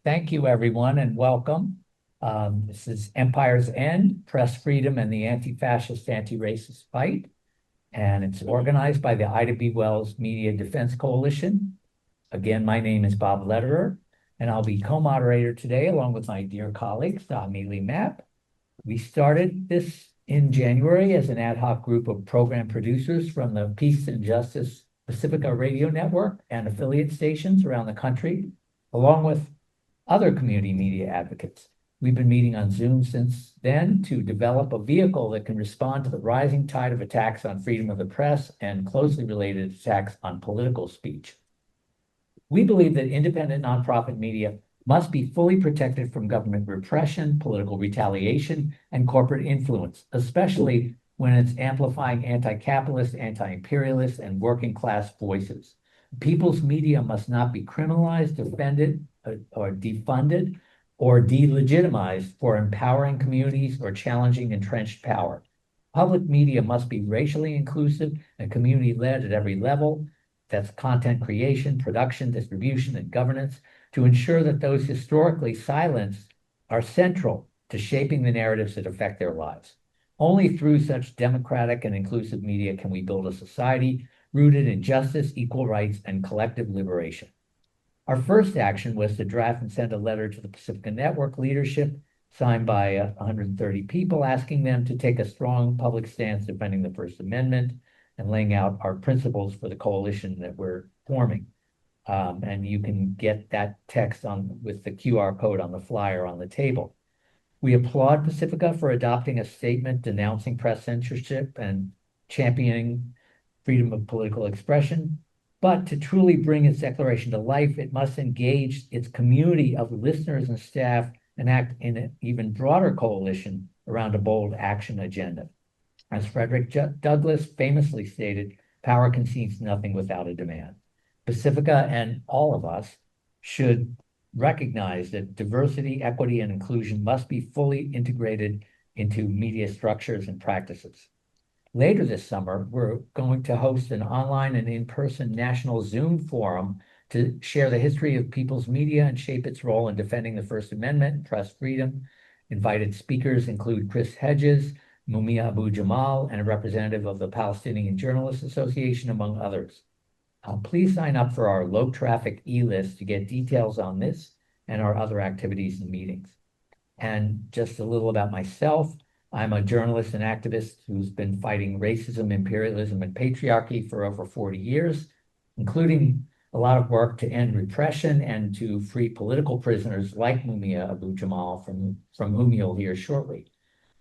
Thank you, everyone, and welcome. This is Empire's End, Press Freedom and the Anti-Fascist, Anti-Racist Fight, and it's organized by the Ida B. Wells Media Defense Coalition. Again, my name is Bob Lederer, and I'll be co-moderator today along with my dear colleague, Amelie Mapp. We started this in January as an ad hoc group of program producers from the Peace and Justice Pacifica Radio Network and affiliate stations around the country, along with other community media advocates. We've been meeting on Zoom since then to develop a vehicle that can respond to the rising tide of attacks on freedom of the press and closely related attacks on political speech. We believe that independent nonprofit media must be fully protected from government repression, political retaliation, and corporate influence, especially when it's amplifying anti-capitalist, anti-imperialist, and working class voices. People's media must not be criminalized, defended, or defunded, or delegitimized for empowering communities or challenging entrenched power. Public media must be racially inclusive and community-led at every level. That's content creation, production, distribution, and governance, to ensure that those historically silenced are central to shaping the narratives that affect their lives. Only through such democratic and inclusive media can we build a society rooted in justice, equal rights, and collective liberation. Our first action was to draft and send a letter to the Pacifica Network leadership, signed by 130 people, asking them to take a strong public stance defending the First Amendment and laying out our principles for the coalition that we're forming. And you can get that text with the QR code on the flyer on the table. We applaud Pacifica for adopting a statement denouncing press censorship and championing freedom of political expression. But to truly bring its declaration to life, it must engage its community of listeners and staff and act in an even broader coalition around a bold action agenda. As Frederick Douglass famously stated, power concedes nothing without a demand. Pacifica and all of us should recognize that diversity, equity, and inclusion must be fully integrated into media structures and practices. Later this summer, we're going to host an online and in-person national Zoom forum to share the history of people's media and shape its role in defending the First Amendment and press freedom. Invited speakers include Chris Hedges, Mumia Abu-Jamal, and a representative of the Palestinian Journalists Association, among others. Please sign up for our low-traffic e-list to get details on this and our other activities and meetings. And just a little about myself. I'm a journalist and activist who's been fighting racism, imperialism, and patriarchy for over 40 years, including a lot of work to end repression and to free political prisoners like Mumia Abu-Jamal, from whom you'll hear shortly.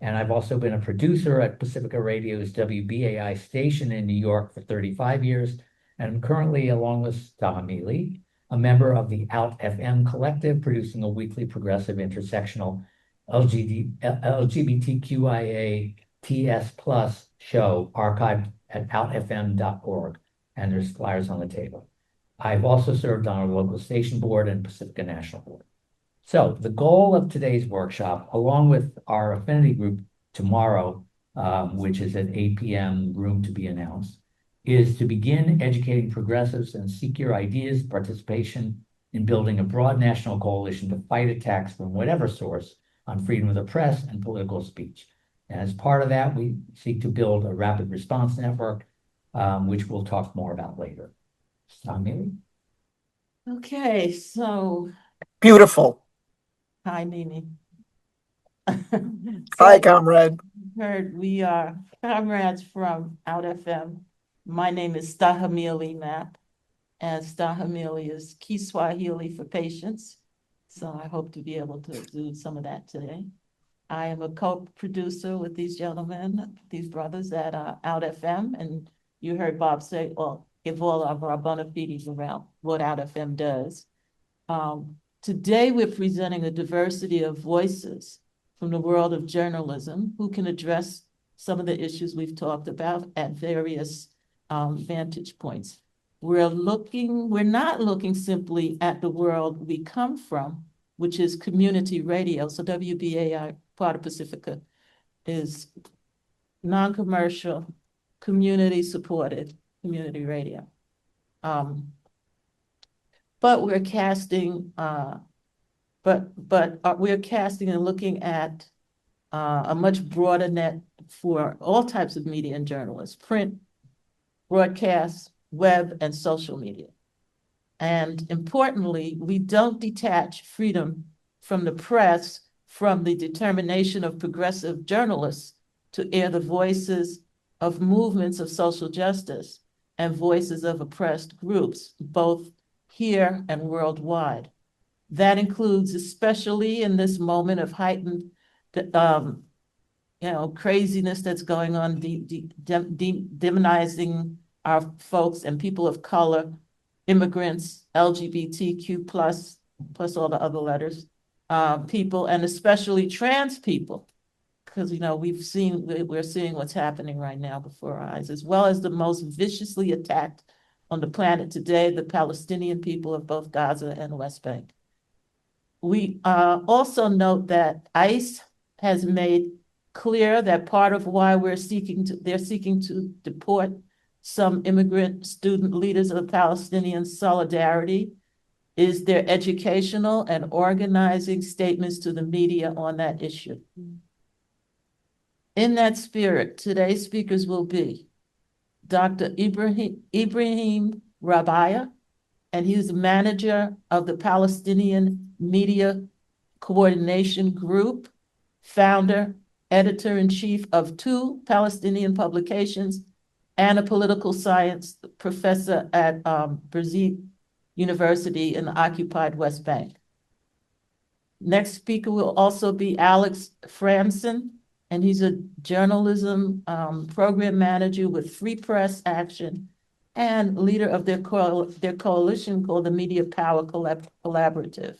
And I've also been a producer at Pacifica Radio's WBAI station in New York for 35 years, and I'm currently, along with Tahamili, a member of the Out FM collective, producing a weekly progressive intersectional LGBTQIA TS plus show archived at outfm.org, and there's flyers on the table. I've also served on our local station board and Pacifica National Board. So the goal of today's workshop, along with our affinity group tomorrow, which is at 8 p.m., room to be announced, is to begin educating progressives and seek your ideas, participation in building a broad national coalition to fight attacks from whatever source on freedom of the press and political speech. And as part of that, we seek to build a rapid response network, which we'll talk more about later. Amelie? Okay, so Beautiful. hi, Mimi. Hi, comrade. Heard we are comrades from Out FM. My name is Stahamili Mapp, and Stahamili is Kiswahili for patience. So I hope to be able to do some of that today. I am a co-producer with these gentlemen, these brothers at Out FM, and you heard Bob say, well, give all of our bona fides around what Out FM does. Today, we're presenting a diversity of voices from the world of journalism who can address some of the issues we've talked about at various vantage points. We're not looking simply at the world we come from, which is community radio. So WBAI, part of Pacifica, is non-commercial, community-supported community radio. But we're casting but we're casting and looking at a much broader net for all types of media and journalists, print, broadcast, web, and social media. And importantly, we don't detach freedom from the press from the determination of progressive journalists to air the voices of movements of social justice and voices of oppressed groups, both here and worldwide. That includes, especially in this moment of heightened craziness that's going on, demonizing our folks and people of color, immigrants, LGBTQ plus all the other letters, people, and especially trans people, because we're seeing what's happening right now before our eyes, as well as the most viciously attacked on the planet today, the Palestinian people of both Gaza and West Bank. We also note that ICE has made clear that part of why they're seeking to deport some immigrant student leaders of Palestinian solidarity is their educational and organizing statements to the media on that issue. In that spirit, today's speakers will be Dr. Ibrahim Rabaya, and he's the manager of the Palestinian Media Coordination Group, founder, editor-in-chief of 2 Palestinian publications, and a political science professor at Birzeit University in the occupied West Bank. Next speaker will also be Alex Franson, and he's a journalism program manager with Free Press Action and leader of their coalition called the Media Power Collaborative.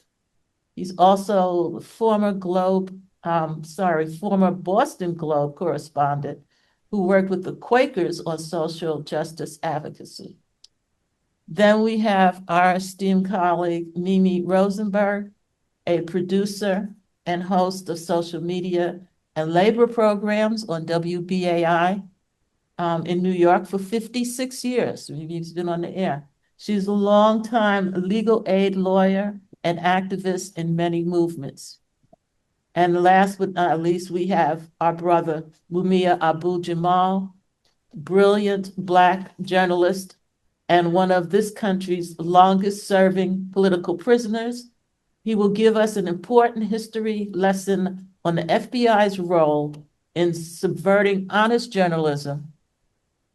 He's also former Boston Globe correspondent who worked with the Quakers on social justice advocacy. Then we have our esteemed colleague, Mimi Rosenberg, a producer and host of social media and labor programs on WBAI in New York for 56 years. She's been on the air. She's a longtime legal aid lawyer and activist in many movements. And last but not least, we have our brother, Mumia Abu-Jamal, brilliant Black journalist and one of this country's longest serving political prisoners. He will give us an important history lesson on the FBI's role in subverting honest journalism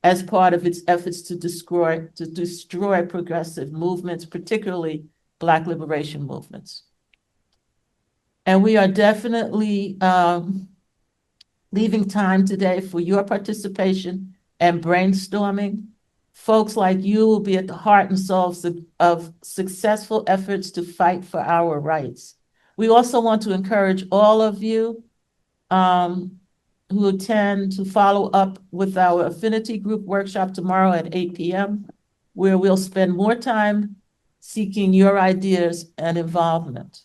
as part of its efforts to destroy progressive movements, particularly Black liberation movements. And we are definitely leaving time today for your participation and brainstorming. Folks like you will be at the heart and soul of successful efforts to fight for our rights. We also want to encourage all of you who attend to follow up with our affinity group workshop tomorrow at 8 p.m., where we'll spend more time seeking your ideas and involvement.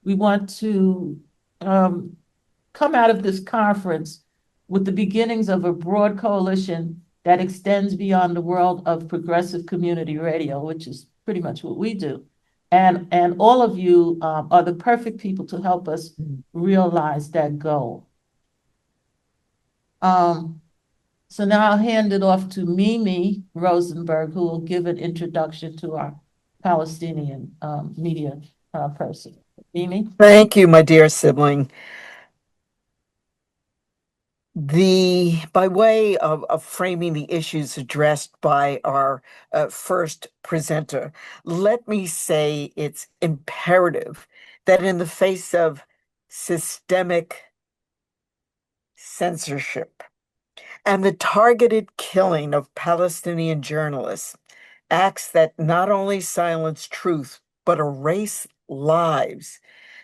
We want to come out of this conference with the beginnings of a broad coalition that extends beyond the world of progressive community radio, which is pretty much what we do. And all of you are the perfect people to help us realize that goal. So now I'll hand it off to Mimi Rosenberg, who will give an introduction to our Palestinian media person. Mimi? Thank you, my dear sibling. By way of framing the issues addressed by our first presenter, let me say it's imperative that in the face of systemic censorship and the targeted killing of Palestinian journalists, acts that not only silence truth, but erase lives,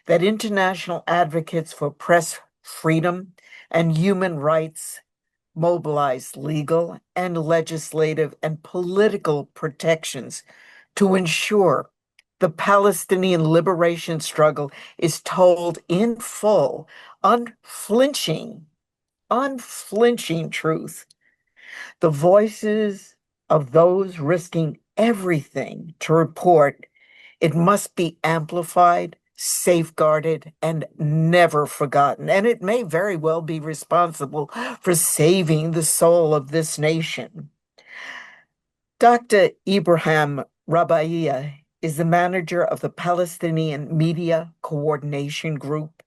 that international advocates for press freedom and human rights mobilize legal and legislative and political protections to ensure the Palestinian liberation struggle is told in full, unflinching truth. The voices of those risking everything to report it must be amplified, safeguarded, and never forgotten. And it may very well be responsible for saving the soul of this nation. Dr. Ibrahim Rabaiya is the manager of the Palestinian Media Coordination Group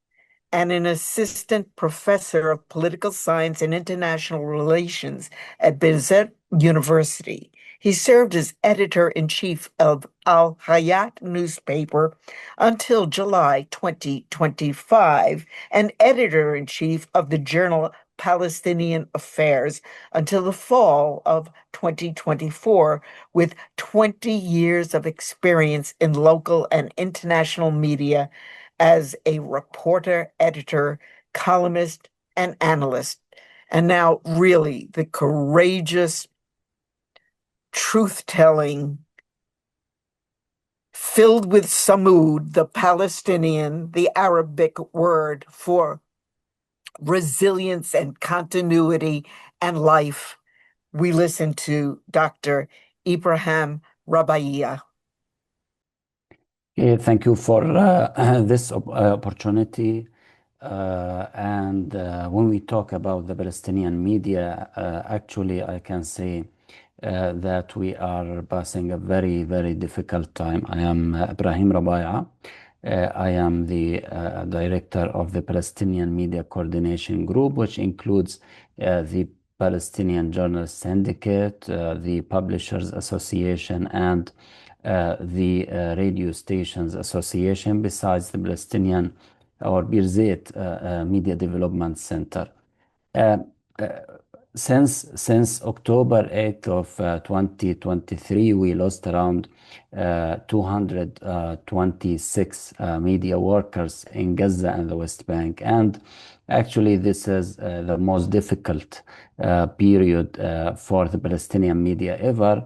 and an assistant professor of political science and international relations at Bezet University. He served as editor-in-chief of Al Hayat newspaper until July 2025 and editor-in-chief of the journal Palestinian Affairs until the fall of 2024, with 20 years of experience in local and international media as a reporter, editor, columnist, and analyst. And now, really, the courageous, truth-telling, filled with samud, the Palestinian, the Arabic word for resilience and continuity and life. We listen to Dr. Ibrahim Rabaiya. Thank you for this opportunity. When we talk about the Palestinian media, actually, I can say that we are passing a very, very difficult time. I am Ibrahim Rabaiya. I am the director of the Palestinian Media Coordination Group, which includes the Palestinian Journalists Syndicate, the Publishers Association, and the Radio Stations Association, besides the Palestinian or Birzeit Media Development Center. Since October 8th of 2023, we lost around 226 media workers in Gaza and the West Bank. And actually, this is the most difficult period for the Palestinian media ever.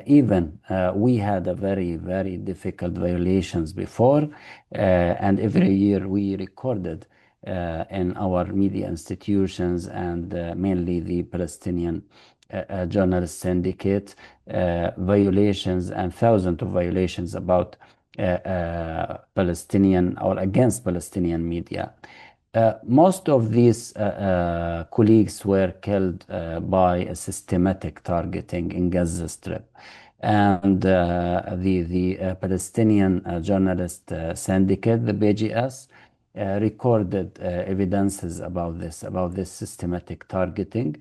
Even we had a very, very difficult violations before, and every year we recorded in our media institutions and mainly the Palestinian Journalist Syndicate violations and thousands of violations about Palestinian or against Palestinian media. Most of these colleagues were killed by a systematic targeting in Gaza Strip. And the Palestinian Journalist Syndicate, the BJS, recorded evidences about this systematic targeting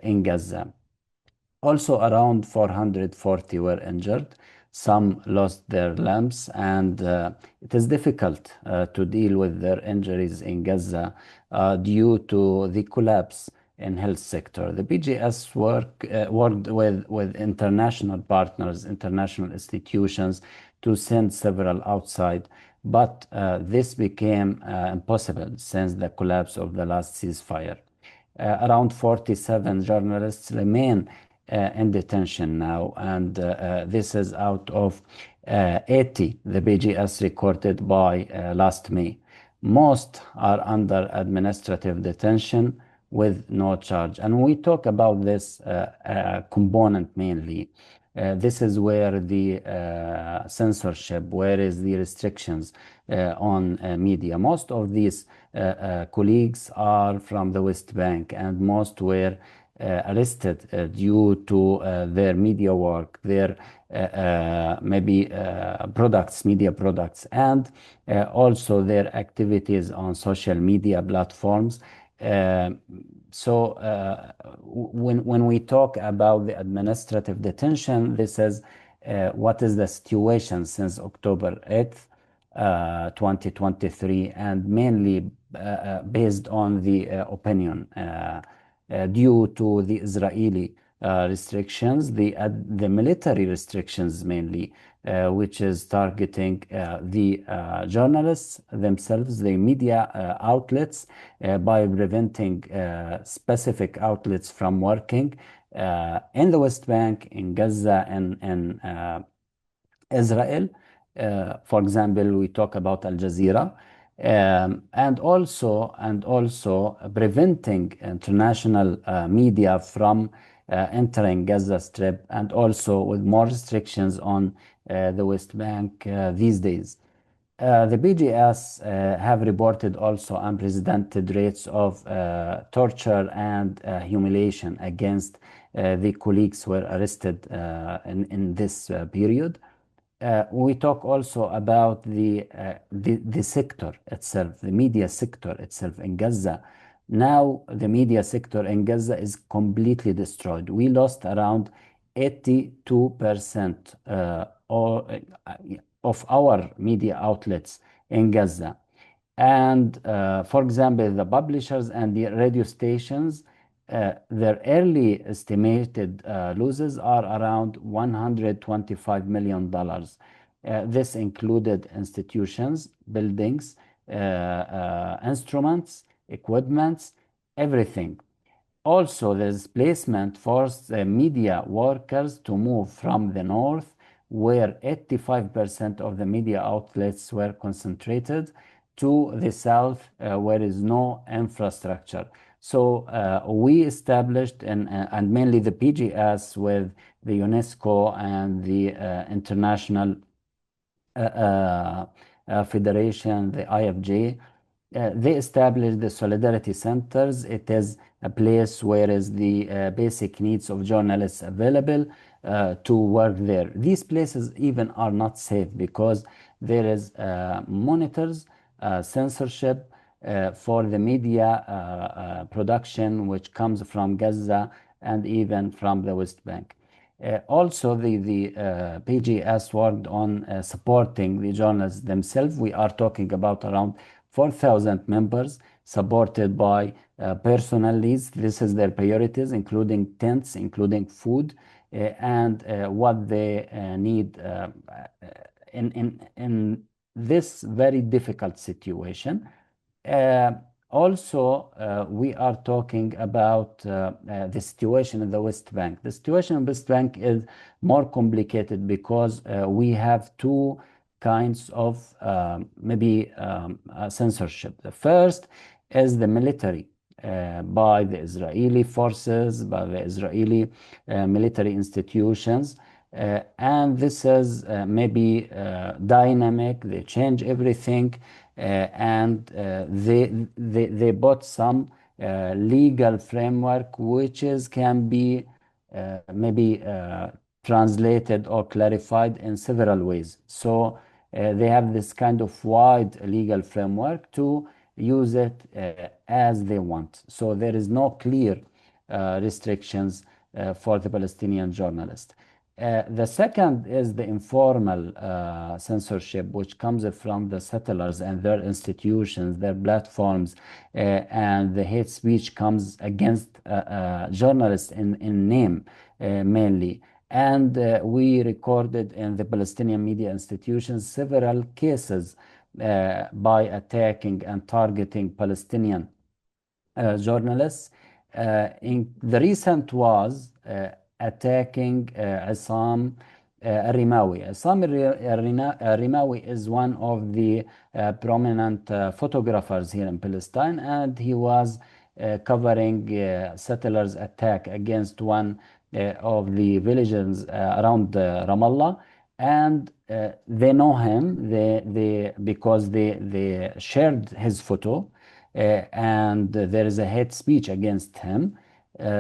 in Gaza. Also, around 440 were injured. Some lost their limbs, and it is difficult to deal with their injuries in Gaza due to the collapse in health sector. The BJS worked with international partners, international institutions to send several outside, but this became impossible since the collapse of the last ceasefire. Around 47 journalists remain in detention now, and this is out of 80 the BJS recorded by last May. Most are under administrative detention with no charge. And when we talk about this component mainly, this is where the censorship, where is the restrictions on media. Most of these colleagues are from the West Bank, and most were arrested due to their media work, their maybe media products, and also their activities on social media platforms. So when we talk about the administrative detention, this is what is the situation since October 8th, 2023, and mainly based on the opinion due to the Israeli restrictions, the military restrictions mainly, which is targeting the journalists themselves, the media outlets, by preventing specific outlets from working in the West Bank, in Gaza, and Israel. For example, we talk about Al Jazeera. And also preventing international media from entering Gaza Strip, and also with more restrictions on the West Bank these days. The BGS have reported also unprecedented rates of torture and humiliation against the colleagues who were arrested in this period. We talk also about the sector itself, the media sector itself in Gaza. Now the media sector in Gaza is completely destroyed. We lost around 82% of our media outlets in Gaza. And for example, the publishers and the radio stations, their early estimated losses are around $125 million. This included institutions, buildings, instruments, equipments, everything. Also, the displacement forced the media workers to move from the north, where 85% of the media outlets were concentrated, to the south, where is no infrastructure. So we established, and mainly the PGS with the UNESCO and the International Federation, the IFJ, they established the Solidarity Centers. It is a place where is the basic needs of journalists available to work there. These places even are not safe because there is monitors, censorship for the media production which comes from Gaza and even from the West Bank. Also, the PGS worked on supporting the journalists themselves. We are talking about around 4,000 members supported by personal needs. This is their priorities, including tents, including food, and what they need in this very difficult situation. Also, we are talking about the situation in the West Bank. The situation in the West Bank is more complicated because we have two kinds of censorship. The first is the military by the Israeli forces, by the Israeli military institutions. And this is dynamic, they change everything, and they bought some legal framework which can be translated or clarified in several ways. So they have this kind of wide legal framework to use it as they want. So there is no clear restrictions for the Palestinian journalist. The second is the informal censorship, which comes from the settlers and their institutions, their platforms, and the hate speech comes against journalists in name mainly. And we recorded in the Palestinian media institutions several cases by attacking and targeting Palestinian journalists. In the recent was attacking Assam Rimawi. Assam Rimawi is one of the prominent photographers here in Palestine, and he was covering settlers' attack against one of the villages around Ramallah, and they know him because they shared his photo, and there is a hate speech against him.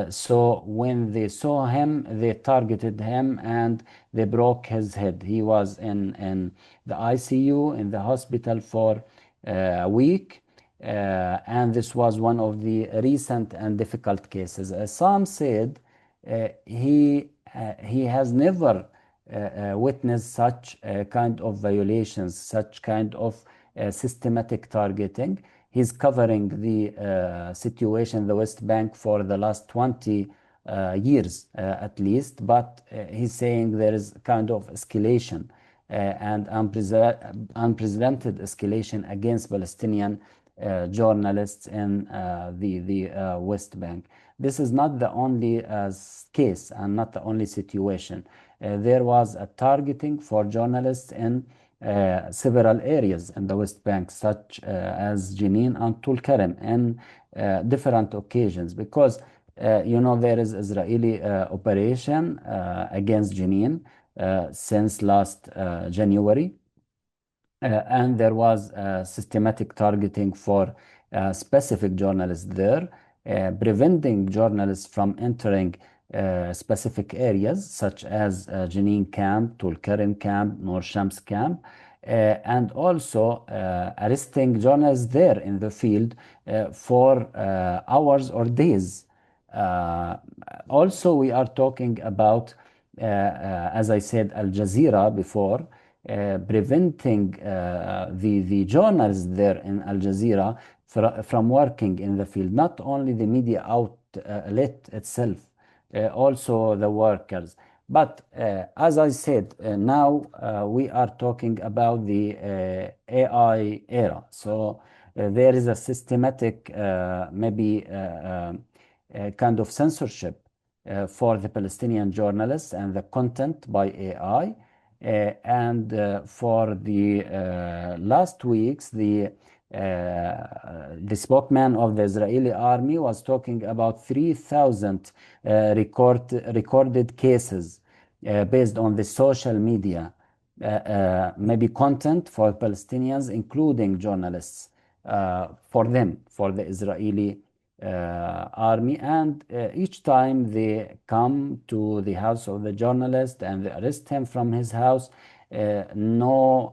So when they saw him, they targeted him and they broke his head. He was in the ICU in the hospital for a week. And this was one of the recent and difficult cases. Some said he has never witnessed such kind of violations, such kind of systematic targeting. He's covering the situation in the West Bank for the last 20 years at least, but he's saying there is kind of escalation and unprecedented escalation against Palestinian journalists in the West Bank. This is not the only case and not the only situation. There was a targeting for journalists in several areas in the West Bank, such as Jenin and Tulkarem, and different occasions, because there is Israeli operation against Jenin since last January, and there was systematic targeting for specific journalists there, preventing journalists from entering specific areas such as Jenin camp, Tulkarem camp, Nur Shams camp, and also arresting journalists there in the field for hours or days. Also, we are talking about, as I said, Al Jazeera before, preventing the journalists there in Al Jazeera from working in the field, not only the media outlet itself, also the workers. But as I said, now we are talking about the AI era. So there is a systematic, maybe kind of censorship for the Palestinian journalists and the content by AI. And for the last weeks, the spokesman of the Israeli army was talking about 3,000 recorded cases based on the social media, maybe content for Palestinians, including journalists, for them, for the Israeli army. And each time they come to the house of the journalist and they arrest him from his house, no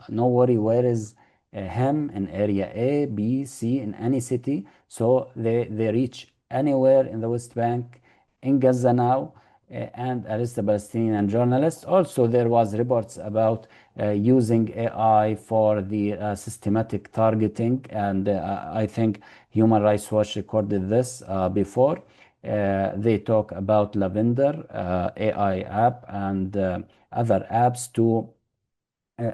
worry, where is him in area A, B, C, in any city. So they reach anywhere in the West Bank, in Gaza now, and arrest the Palestinian journalists. Also, there was reports about using AI for the systematic targeting, and I think Human Rights Watch recorded this before. They talk about Lavender AI app and other apps to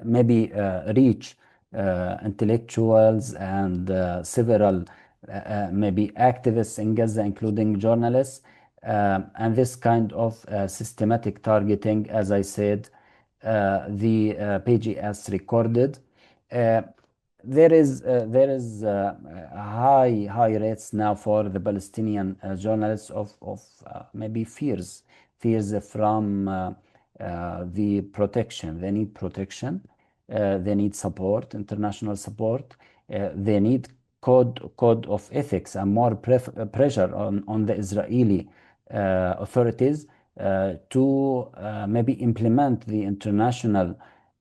maybe reach intellectuals and several maybe activists in Gaza, including journalists. And this kind of systematic targeting, as I said, the PGS recorded. There is high rates now for the Palestinian journalists of maybe fears from the protection. They need protection. They need support, international support. They need code of ethics and more pressure on the Israeli authorities to maybe implement the international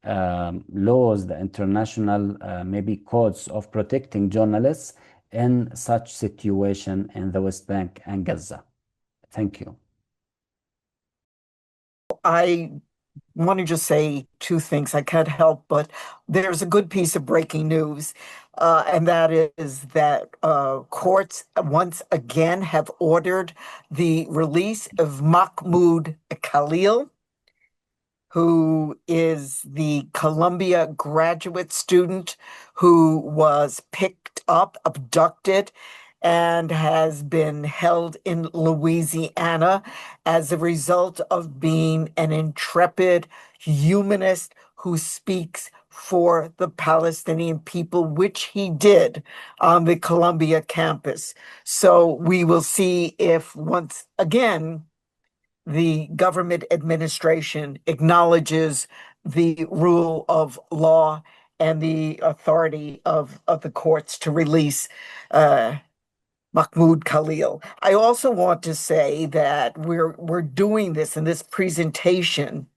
laws, the international maybe codes of protecting journalists in such situation in the West Bank and Gaza. Thank you. I want to just say two things. I can't help, but there's a good piece of breaking news, and that is that courts once again have ordered the release of Mahmoud Khalil, who is the Columbia graduate student who was picked up, abducted, and has been held in Louisiana as a result of being an intrepid humanist who speaks for the Palestinian people, which he did on the Columbia campus. So we will see if once again the government administration acknowledges the rule of law and the authority of the courts to release Mahmoud Khalil. I also want to say that we're doing this in this presentation,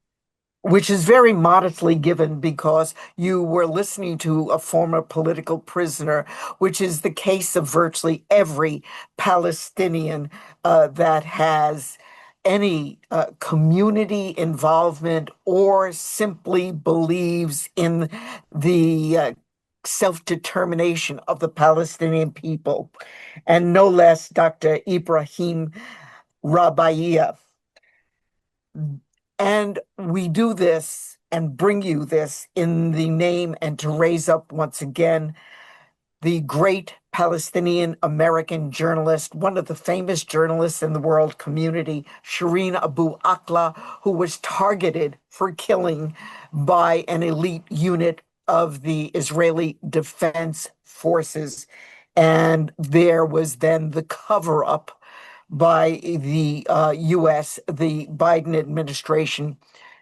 which is very modestly given because you were listening to a former political prisoner, which is the case of virtually every Palestinian that has any community involvement or simply believes in the self-determination of the Palestinian people, and no less Dr. Ibrahim Rabaiya. And we do this and bring you this in the name and to raise up once again the great Palestinian American journalist, one of the famous journalists in the world community, Shireen Abu Akleh, who was targeted for killing by an elite unit of the Israeli Defense Forces. And there was then the cover-up by the US, the Biden administration,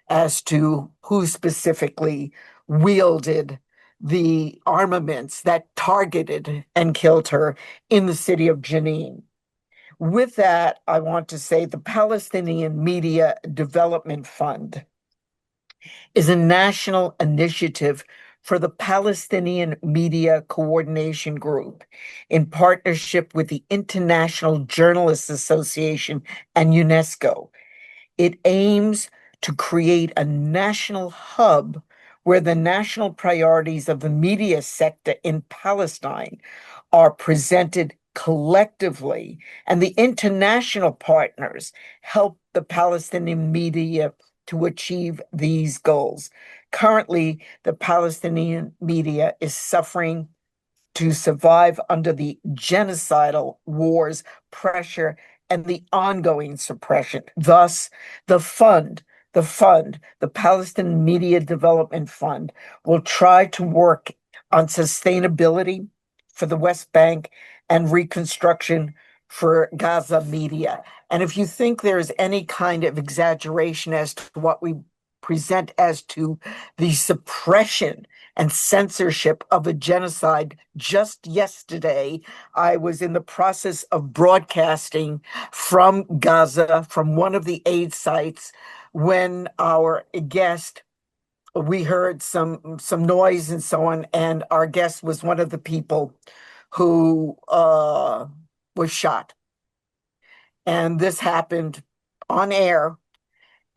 as to who specifically wielded the armaments that targeted and killed her in the city of Jenin. With that, I want to say the Palestinian Media Development Fund is a national initiative for the Palestinian Media Coordination Group in partnership with the International Journalists Association and UNESCO. It aims to create a national hub where the national priorities of the media sector in Palestine are presented collectively, and the international partners help the Palestinian media to achieve these goals. Currently, the Palestinian media is suffering to survive under the genocidal wars, pressure, and the ongoing suppression. Thus, the Palestinian Media Development Fund, will try to work on sustainability for the West Bank and reconstruction for Gaza media. And if you think there's any kind of exaggeration as to what we present as to the suppression and censorship of a genocide, just yesterday, I was in the process of broadcasting from Gaza, from one of the aid sites, when our guest, we heard some noise and so on, and our guest was one of the people who was shot. And this happened on air.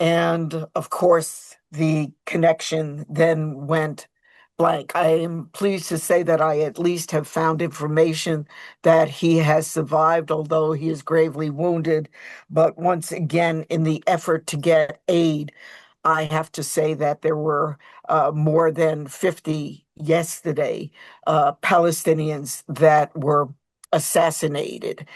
And of course, the connection then went blank. I am pleased to say that I at least have found information that he has survived, although he is gravely wounded. But once again, in the effort to get aid, I have to say that there were more than 50 yesterday Palestinians that were assassinated.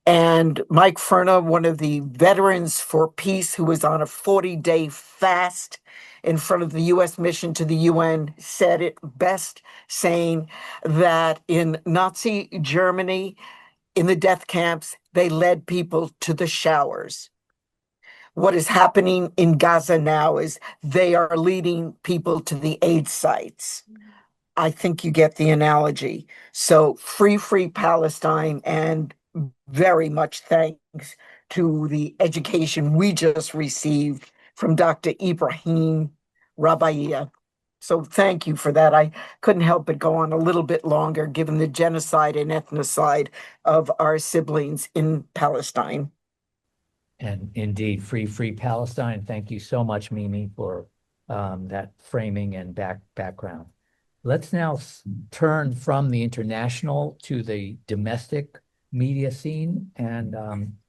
And Mike Ferna, one of the veterans for peace who was on a 40-day fast in front of the U.S. mission to the UN, said it best, saying that in Nazi Germany, in the death camps, they led people to the showers. What is happening in Gaza now is they are leading people to the aid sites. I think you get the analogy. So free Palestine, and very much thanks to the education we just received from Dr. Ibrahim Rabaiya. So thank you for that. I couldn't help but go on a little bit longer, given the genocide and ethnocide of our siblings in Palestine. And indeed, free Palestine. Thank you so much, Mimi, for that framing and background. Let's now turn from the international to the domestic media scene. And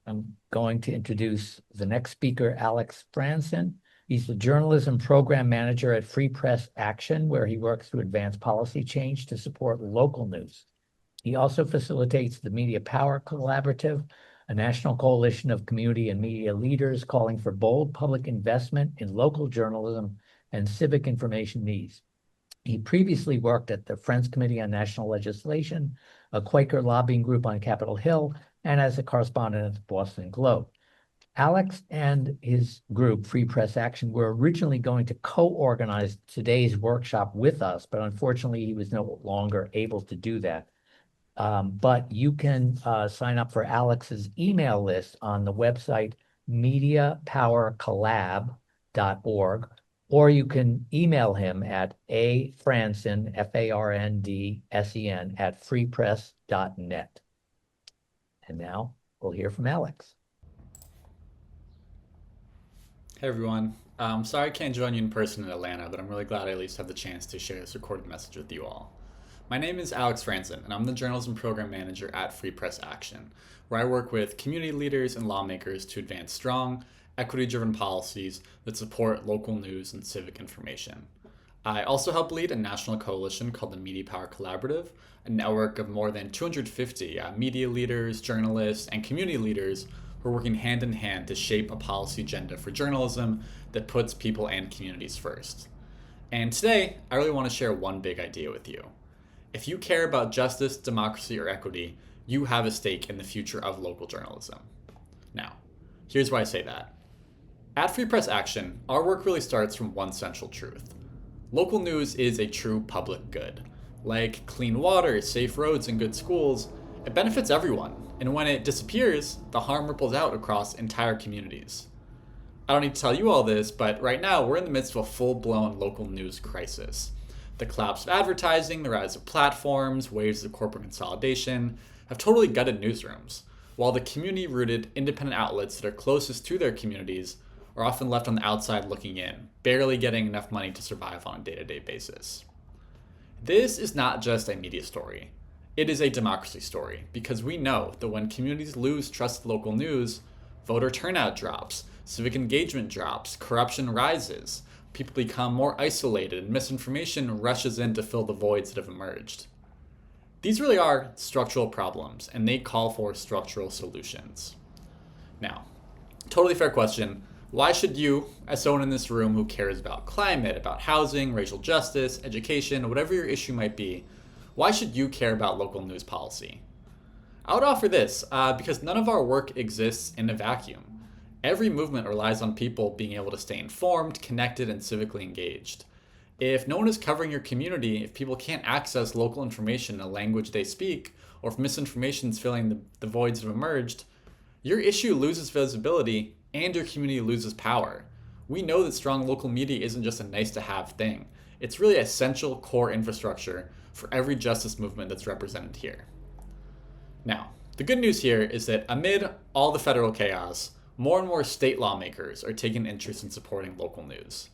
I'm going to introduce the next speaker, Alex Franson. He's the journalism program manager at Free Press Action, where he works to advance policy change to support local news. He also facilitates the Media Power Collaborative, a national coalition of community and media leaders calling for bold public investment in local journalism and civic information needs. He previously worked at the Friends Committee on National Legislation, a Quaker lobbying group on Capitol Hill, and as a correspondent at the Boston Globe. Alex and his group, Free Press Action, were originally going to co-organize today's workshop with us, but unfortunately he was no longer able to do that. But you can sign up for Alex's email list on the website mediapowercollab.org, or you can email him at afransen, F-A-R-N-D-S-E-N, at freepress.net. And now we'll hear from Alex. Hey everyone. Sorry I can't join you in person in Atlanta, but I'm really glad I at least have the chance to share this recorded message with you all. My name is Alex Franson, and I'm the Journalism Program Manager at Free Press Action, where I work with community leaders and lawmakers to advance strong, equity-driven policies that support local news and civic information. I also help lead a national coalition called the Media Power Collaborative, a network of more than 250 media leaders, journalists, and community leaders who are working hand in hand to shape a policy agenda for journalism that puts people and communities first. And today, I really want to share one big idea with you. If you care about justice, democracy, or equity, you have a stake in the future of local journalism. Now, here's why I say that. At Free Press Action, our work really starts from one central truth. Local news is a true public good. Like clean water, safe roads, and good schools, it benefits everyone, and when it disappears, the harm ripples out across entire communities. I don't need to tell you all this, but right now we're in the midst of a full-blown local news crisis. The collapse of advertising, the rise of platforms, waves of corporate consolidation have totally gutted newsrooms, while the community-rooted independent outlets that are closest to their communities are often left on the outside looking in, barely getting enough money to survive on a day-to-day basis. This is not just a media story. It is a democracy story, because we know that when communities lose trust in local news, voter turnout drops, civic engagement drops, corruption rises, people become more isolated, and misinformation rushes in to fill the voids that have emerged. These really are structural problems, and they call for structural solutions. Now, totally fair question. Why should you, as someone in this room who cares about climate, about housing, racial justice, education, whatever your issue might be, why should you care about local news policy? I would offer this, because none of our work exists in a vacuum. Every movement relies on people being able to stay informed, connected, and civically engaged. If no one is covering your community, if people can't access local information in a language they speak, or if misinformation is filling the voids that have emerged, your issue loses visibility and your community loses power. We know that strong local media isn't just a nice to have thing. It's really essential core infrastructure for every justice movement that's represented here. Now, the good news here is that amid all the federal chaos, more and more state lawmakers are taking interest in supporting local news.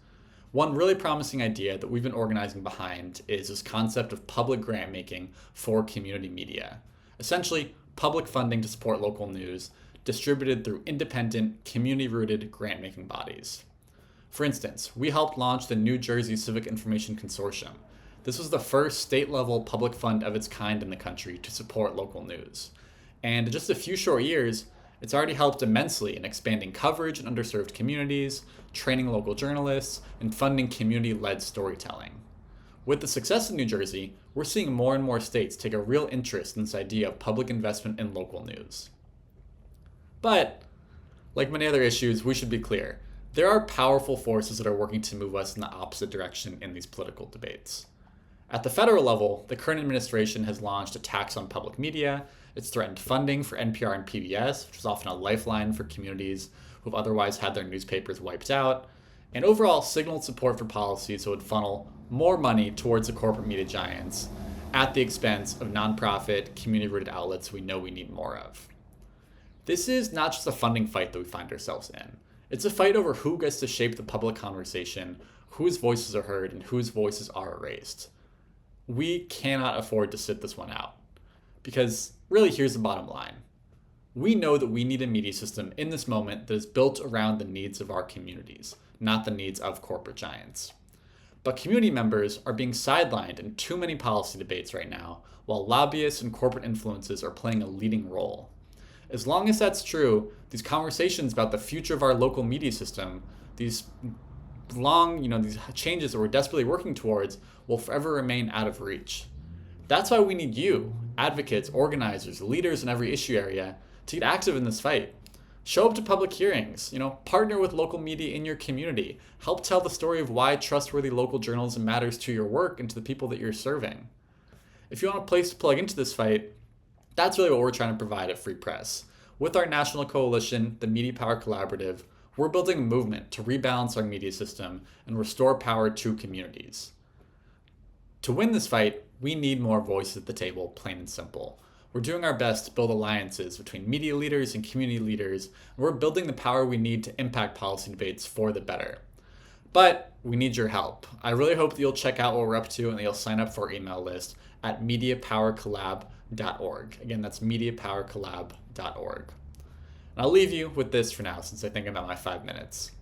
One really promising idea that we've been organizing behind is this concept of public grant making for community media. Essentially, public funding to support local news distributed through independent, community-rooted grant-making bodies. For instance, we helped launch the New Jersey Civic Information Consortium. This was the first state-level public fund of its kind in the country to support local news. And in just a few short years, it's already helped immensely in expanding coverage in underserved communities, training local journalists, and funding community-led storytelling. With the success in New Jersey, we're seeing more and more states take a real interest in this idea of public investment in local news. But, like many other issues, we should be clear. There are powerful forces that are working to move us in the opposite direction in these political debates. At the federal level, the current administration has launched a tax on public media. It's threatened funding for NPR and PBS, which is often a lifeline for communities who have otherwise had their newspapers wiped out, and overall signaled support for policies that would funnel more money towards the corporate media giants at the expense of nonprofit, community-rooted outlets we know we need more of. This is not just a funding fight that we find ourselves in. It's a fight over who gets to shape the public conversation, whose voices are heard, and whose voices are erased. We cannot afford to sit this one out. Because really, here's the bottom line. We know that we need a media system in this moment that is built around the needs of our communities, not the needs of corporate giants. But community members are being sidelined in too many policy debates right now, while lobbyists and corporate influences are playing a leading role. As long as that's true, these conversations about the future of our local media system, these these changes that we're desperately working towards, will forever remain out of reach. That's why we need you, advocates, organizers, leaders in every issue area, to get active in this fight. Show up to public hearings, partner with local media in your community, help tell the story of why trustworthy local journalism matters to your work and to the people that you're serving. If you want a place to plug into this fight, that's really what we're trying to provide at Free Press. With our national coalition, the Media Power Collaborative, we're building a movement to rebalance our media system and restore power to communities. To win this fight, we need more voices at the table, plain and simple. We're doing our best to build alliances between media leaders and community leaders, and we're building the power we need to impact policy debates for the better. But we need your help. I really hope that you'll check out what we're up to and that you'll sign up for our email list at mediapowercollab.org. Again, that's mediapowercollab.org. And I'll leave you with this for now, since I think I'm at my 5 minutes.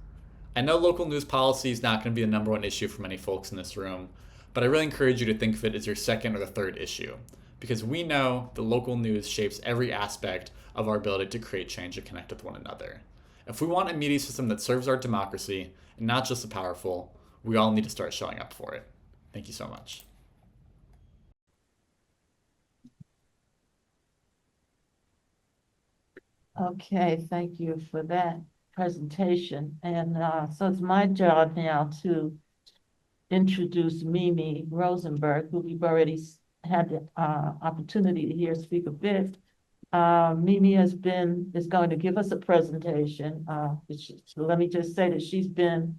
I know local news policy is not going to be the number one issue for many folks in this room, but I really encourage you to think of it as your second or the third issue, because we know the local news shapes every aspect of our ability to create change and connect with one another. If we want a media system that serves our democracy, and not just the powerful, we all need to start showing up for it. Thank you so much. Okay, thank you for that presentation. And so it's my job now to introduce Mimi Rosenberg, who we've already had the opportunity to hear speak a bit. Mimi is going to give us a presentation. So let me just say that she's been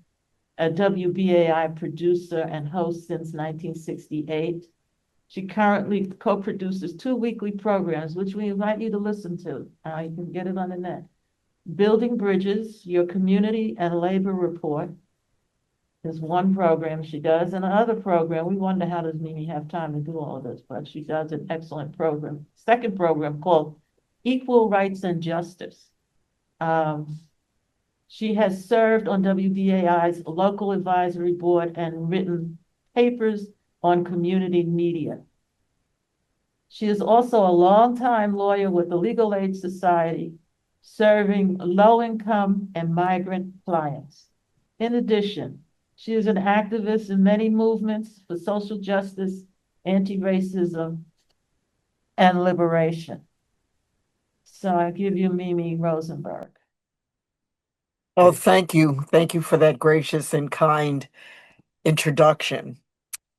a WBAI producer and host since 1968. She currently co-produces 2 weekly programs, which we invite you to listen to. You can get it on the net. Building Bridges, Your Community and Labor Report is one program she does, and another program, we wonder how does Mimi have time to do all of this, but she does an excellent program. Second program called Equal Rights and Justice. She has served on WBAI's local advisory board and written papers on community media. She is also a longtime lawyer with the Legal Aid Society, serving low-income and migrant clients. In addition, she is an activist in many movements for social justice, anti-racism, and liberation. So I give you Mimi Rosenberg. Oh, thank you. Thank you for that gracious and kind introduction.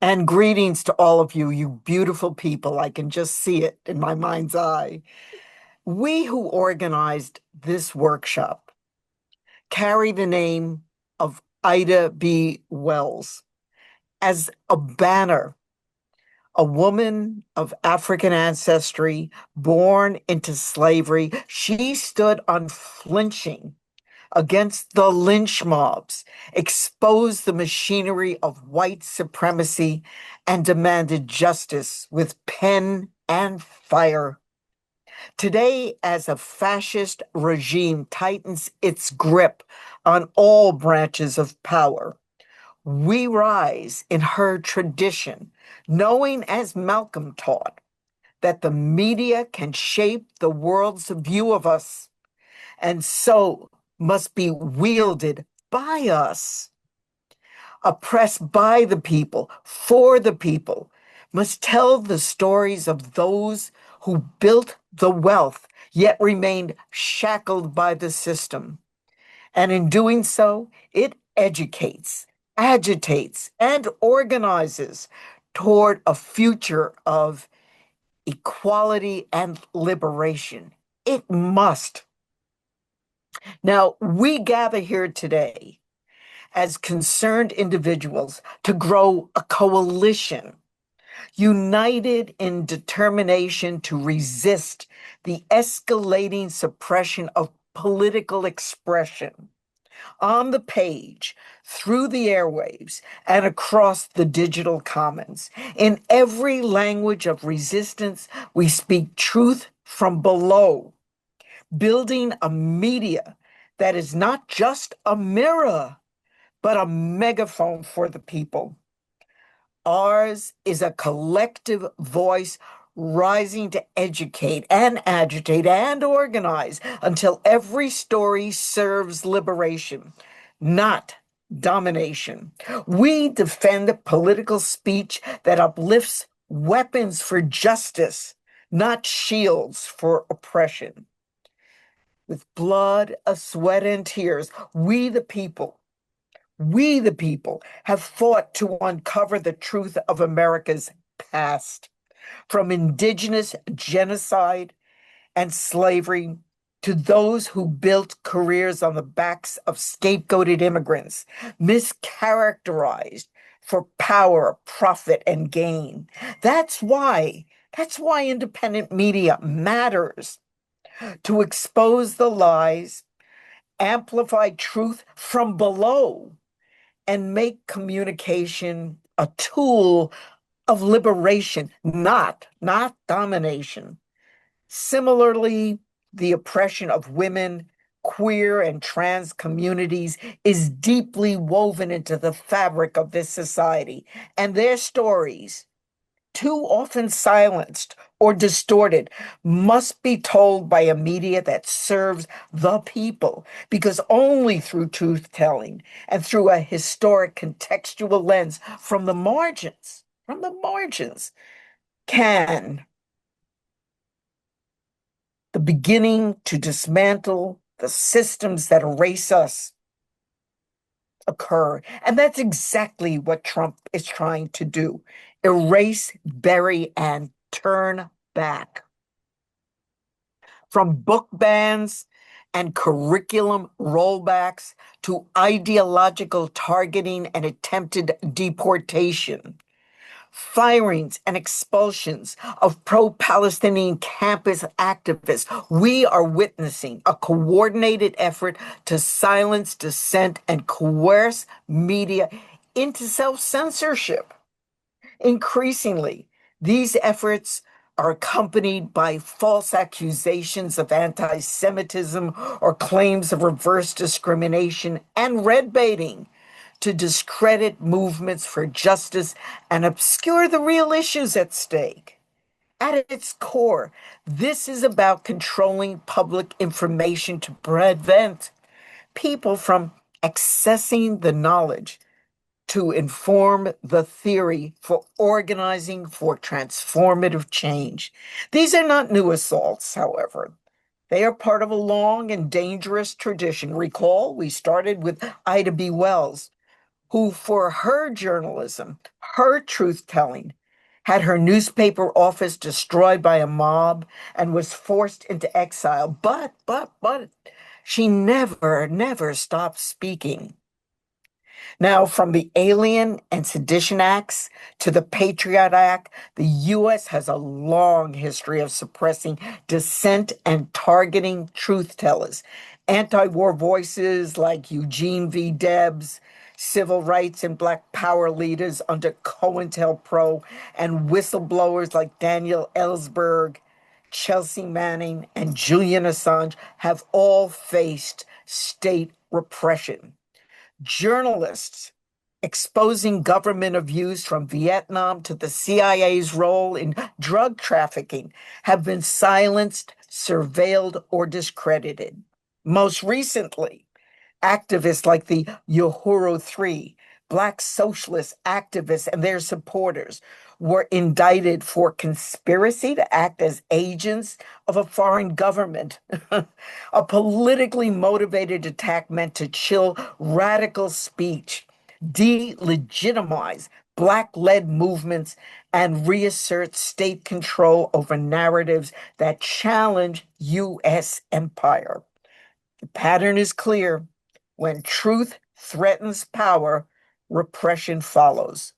And greetings to all of you, you beautiful people. I can just see it in my mind's eye. We who organized this workshop carry the name of Ida B. Wells as a banner, a woman of African ancestry, born into slavery. She stood unflinching against the lynch mobs, exposed the machinery of white supremacy, and demanded justice with pen and fire. Today, as a fascist regime tightens its grip on all branches of power, we rise in her tradition, knowing, as Malcolm taught, that the media can shape the world's view of us, and so must be wielded by us. Oppressed by the people, for the people, must tell the stories of those who built the wealth, yet remained shackled by the system. And in doing so, it educates, agitates, and organizes toward a future of equality and liberation. It must. Now, we gather here today as concerned individuals to grow a coalition, united in determination to resist the escalating suppression of political expression on the page, through the airwaves, and across the digital commons. In every language of resistance, we speak truth from below, building a media that is not just a mirror, but a megaphone for the people. Ours is a collective voice rising to educate and agitate and organize until every story serves liberation, not domination. We defend political speech that uplifts weapons for justice, not shields for oppression. With blood, sweat, and tears, we the people have fought to uncover the truth of America's past, from indigenous genocide and slavery to those who built careers on the backs of scapegoated immigrants, mischaracterized for power, profit, and gain. That's why independent media matters, to expose the lies, amplify truth from below, and make communication a tool of liberation, not domination. Similarly, the oppression of women, queer, and trans communities is deeply woven into the fabric of this society, and their stories, too often silenced or distorted, must be told by a media that serves the people, because only through truth-telling and through a historic contextual lens from the margins, can the beginning to dismantle the systems that erase us occur. And that's exactly what Trump is trying to do: erase, bury, and turn back. From book bans and curriculum rollbacks to ideological targeting and attempted deportation, firings and expulsions of pro-Palestinian campus activists, we are witnessing a coordinated effort to silence dissent and coerce media into self-censorship. Increasingly, these efforts are accompanied by false accusations of anti-Semitism or claims of reverse discrimination and red baiting to discredit movements for justice and obscure the real issues at stake. At its core, this is about controlling public information to prevent people from accessing the knowledge to inform the theory for organizing for transformative change. These are not new assaults, however. They are part of a long and dangerous tradition. Recall, we started with Ida B. Wells, who, for her journalism, her truth-telling, had her newspaper office destroyed by a mob and was forced into exile. But she never stopped speaking. Now, from the Alien and Sedition Acts to the Patriot Act, the U.S. has a long history of suppressing dissent and targeting truth tellers. Anti-war voices like Eugene V. Debs, civil rights and Black power leaders under COINTELPRO, and whistleblowers like Daniel Ellsberg, Chelsea Manning, and Julian Assange have all faced state repression. Journalists exposing government abuse from Vietnam to the CIA's role in drug trafficking have been silenced, surveilled, or discredited. Most recently, activists like the Uhuru Three, Black socialist activists and their supporters, were indicted for conspiracy to act as agents of a foreign government, a politically motivated attack meant to chill radical speech, delegitimize Black-led movements, and reassert state control over narratives that challenge U.S. empire. The pattern is clear. When truth threatens power, repression follows.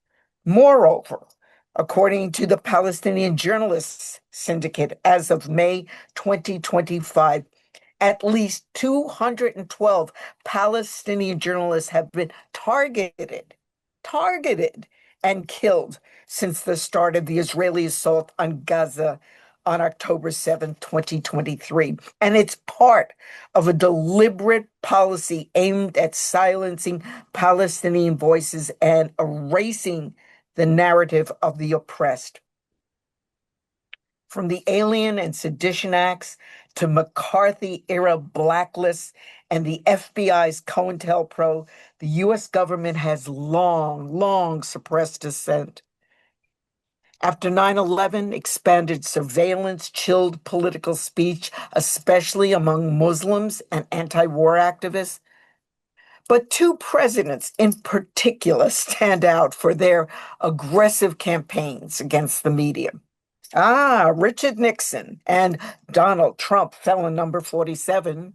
Moreover, according to the Palestinian Journalists Syndicate, as of May 2025, at least 212 Palestinian journalists have been targeted and killed since the start of the Israeli assault on Gaza on October 7, 2023. And it's part of a deliberate policy aimed at silencing Palestinian voices and erasing the narrative of the oppressed. From the Alien and Sedition Acts to McCarthy-era blacklists and the FBI's COINTELPRO, the U.S. government has long suppressed dissent. After 9/11, expanded surveillance chilled political speech, especially among Muslims and anti-war activists. But two presidents in particular stand out for their aggressive campaigns against the media. Richard Nixon and Donald Trump, felon number 47.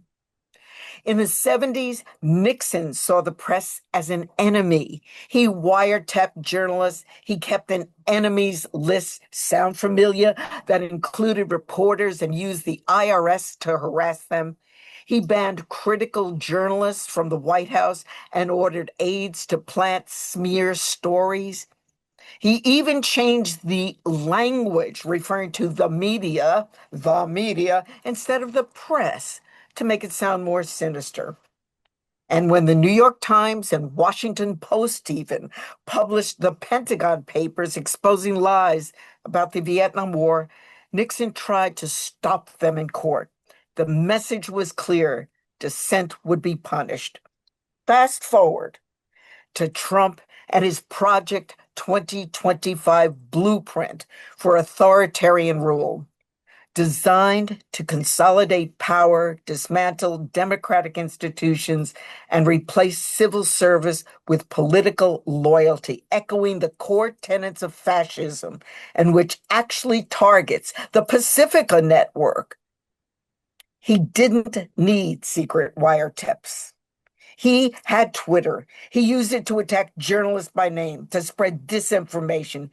In the 70s, Nixon saw the press as an enemy. He wiretapped journalists. He kept an enemies list, sound familiar, that included reporters and used the IRS to harass them. He banned critical journalists from the White House and ordered aides to plant smear stories. He even changed the language, referring to the media, instead of the press, to make it sound more sinister. And when the New York Times and Washington Post even published the Pentagon Papers exposing lies about the Vietnam War, Nixon tried to stop them in court. The message was clear: dissent would be punished. Fast forward to Trump and his Project 2025 blueprint for authoritarian rule. designed to consolidate power, dismantle democratic institutions, and replace civil service with political loyalty, echoing the core tenets of fascism, and which actually targets the Pacifica network. He didn't need secret wiretaps. He had Twitter. He used it to attack journalists by name, to spread disinformation,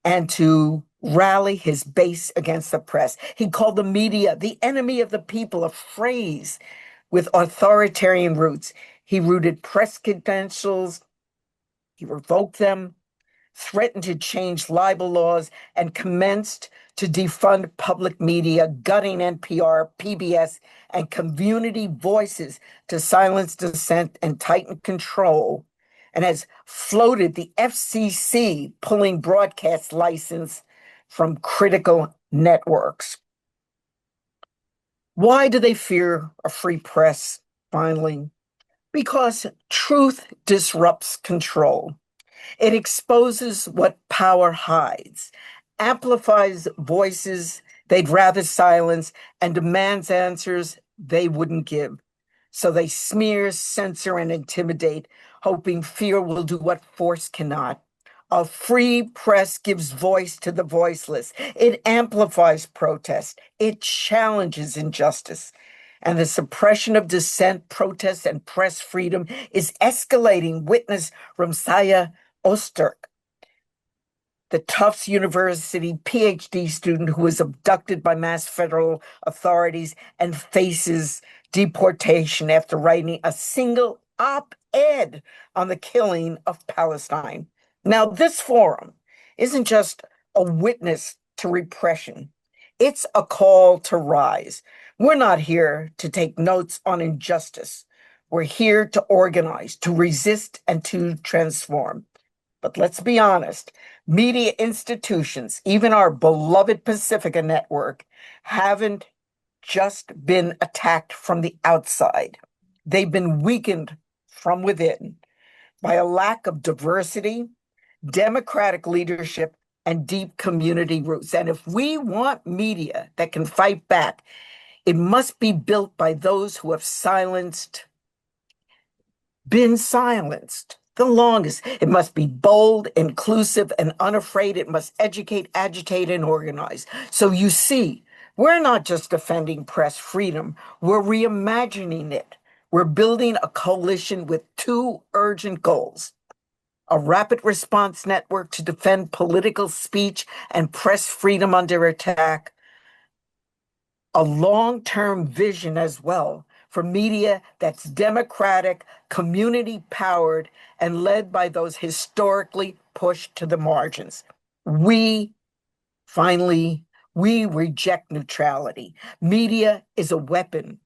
and to rally his base against the press. He called the media the enemy of the people, a phrase with authoritarian roots. He rooted press credentials, he revoked them, threatened to change libel laws, and commenced to defund public media, gutting NPR, PBS, and community voices to silence dissent and tighten control, and has floated the FCC pulling broadcast license from critical networks. Why do they fear a free press, finally? Because truth disrupts control. It exposes what power hides, amplifies voices they'd rather silence, and demands answers they wouldn't give. So they smear, censor, and intimidate, hoping fear will do what force cannot. A free press gives voice to the voiceless. It amplifies protest. It challenges injustice. And the suppression of dissent, protest, and press freedom is escalating. Witness Ramsaya Osterk, the Tufts University PhD student who was abducted by mass federal authorities and faces deportation after writing a single op-ed on the killing of Palestine. Now, this forum isn't just a witness to repression, it's a call to rise. We're not here to take notes on injustice. We're here to organize, to resist, and to transform. But let's be honest, media institutions, even our beloved Pacifica network, haven't just been attacked from the outside. They've been weakened from within by a lack of diversity, democratic leadership, and deep community roots. And if we want media that can fight back, it must be built by those who have been silenced the longest. It must be bold, inclusive, and unafraid. It must educate, agitate, and organize. So you see, we're not just defending press freedom, we're reimagining it. We're building a coalition with two urgent goals: a rapid response network to defend political speech and press freedom under attack, a long-term vision as well for media that's democratic, community-powered, and led by those historically pushed to the margins. Finally, we reject neutrality. Media is a weapon,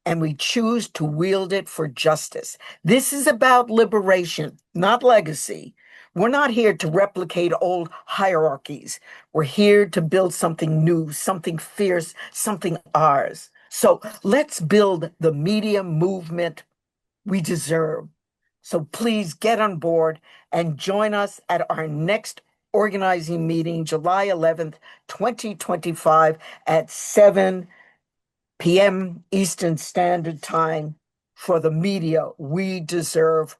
and we choose to wield it for justice. This is about liberation, not legacy. We're not here to replicate old hierarchies. We're here to build something new, something fierce, something ours. So let's build the media movement we deserve. So please get on board and join us at our next organizing meeting, July 11th, 2025 at 7 p.m. Eastern Standard Time for the media we deserve,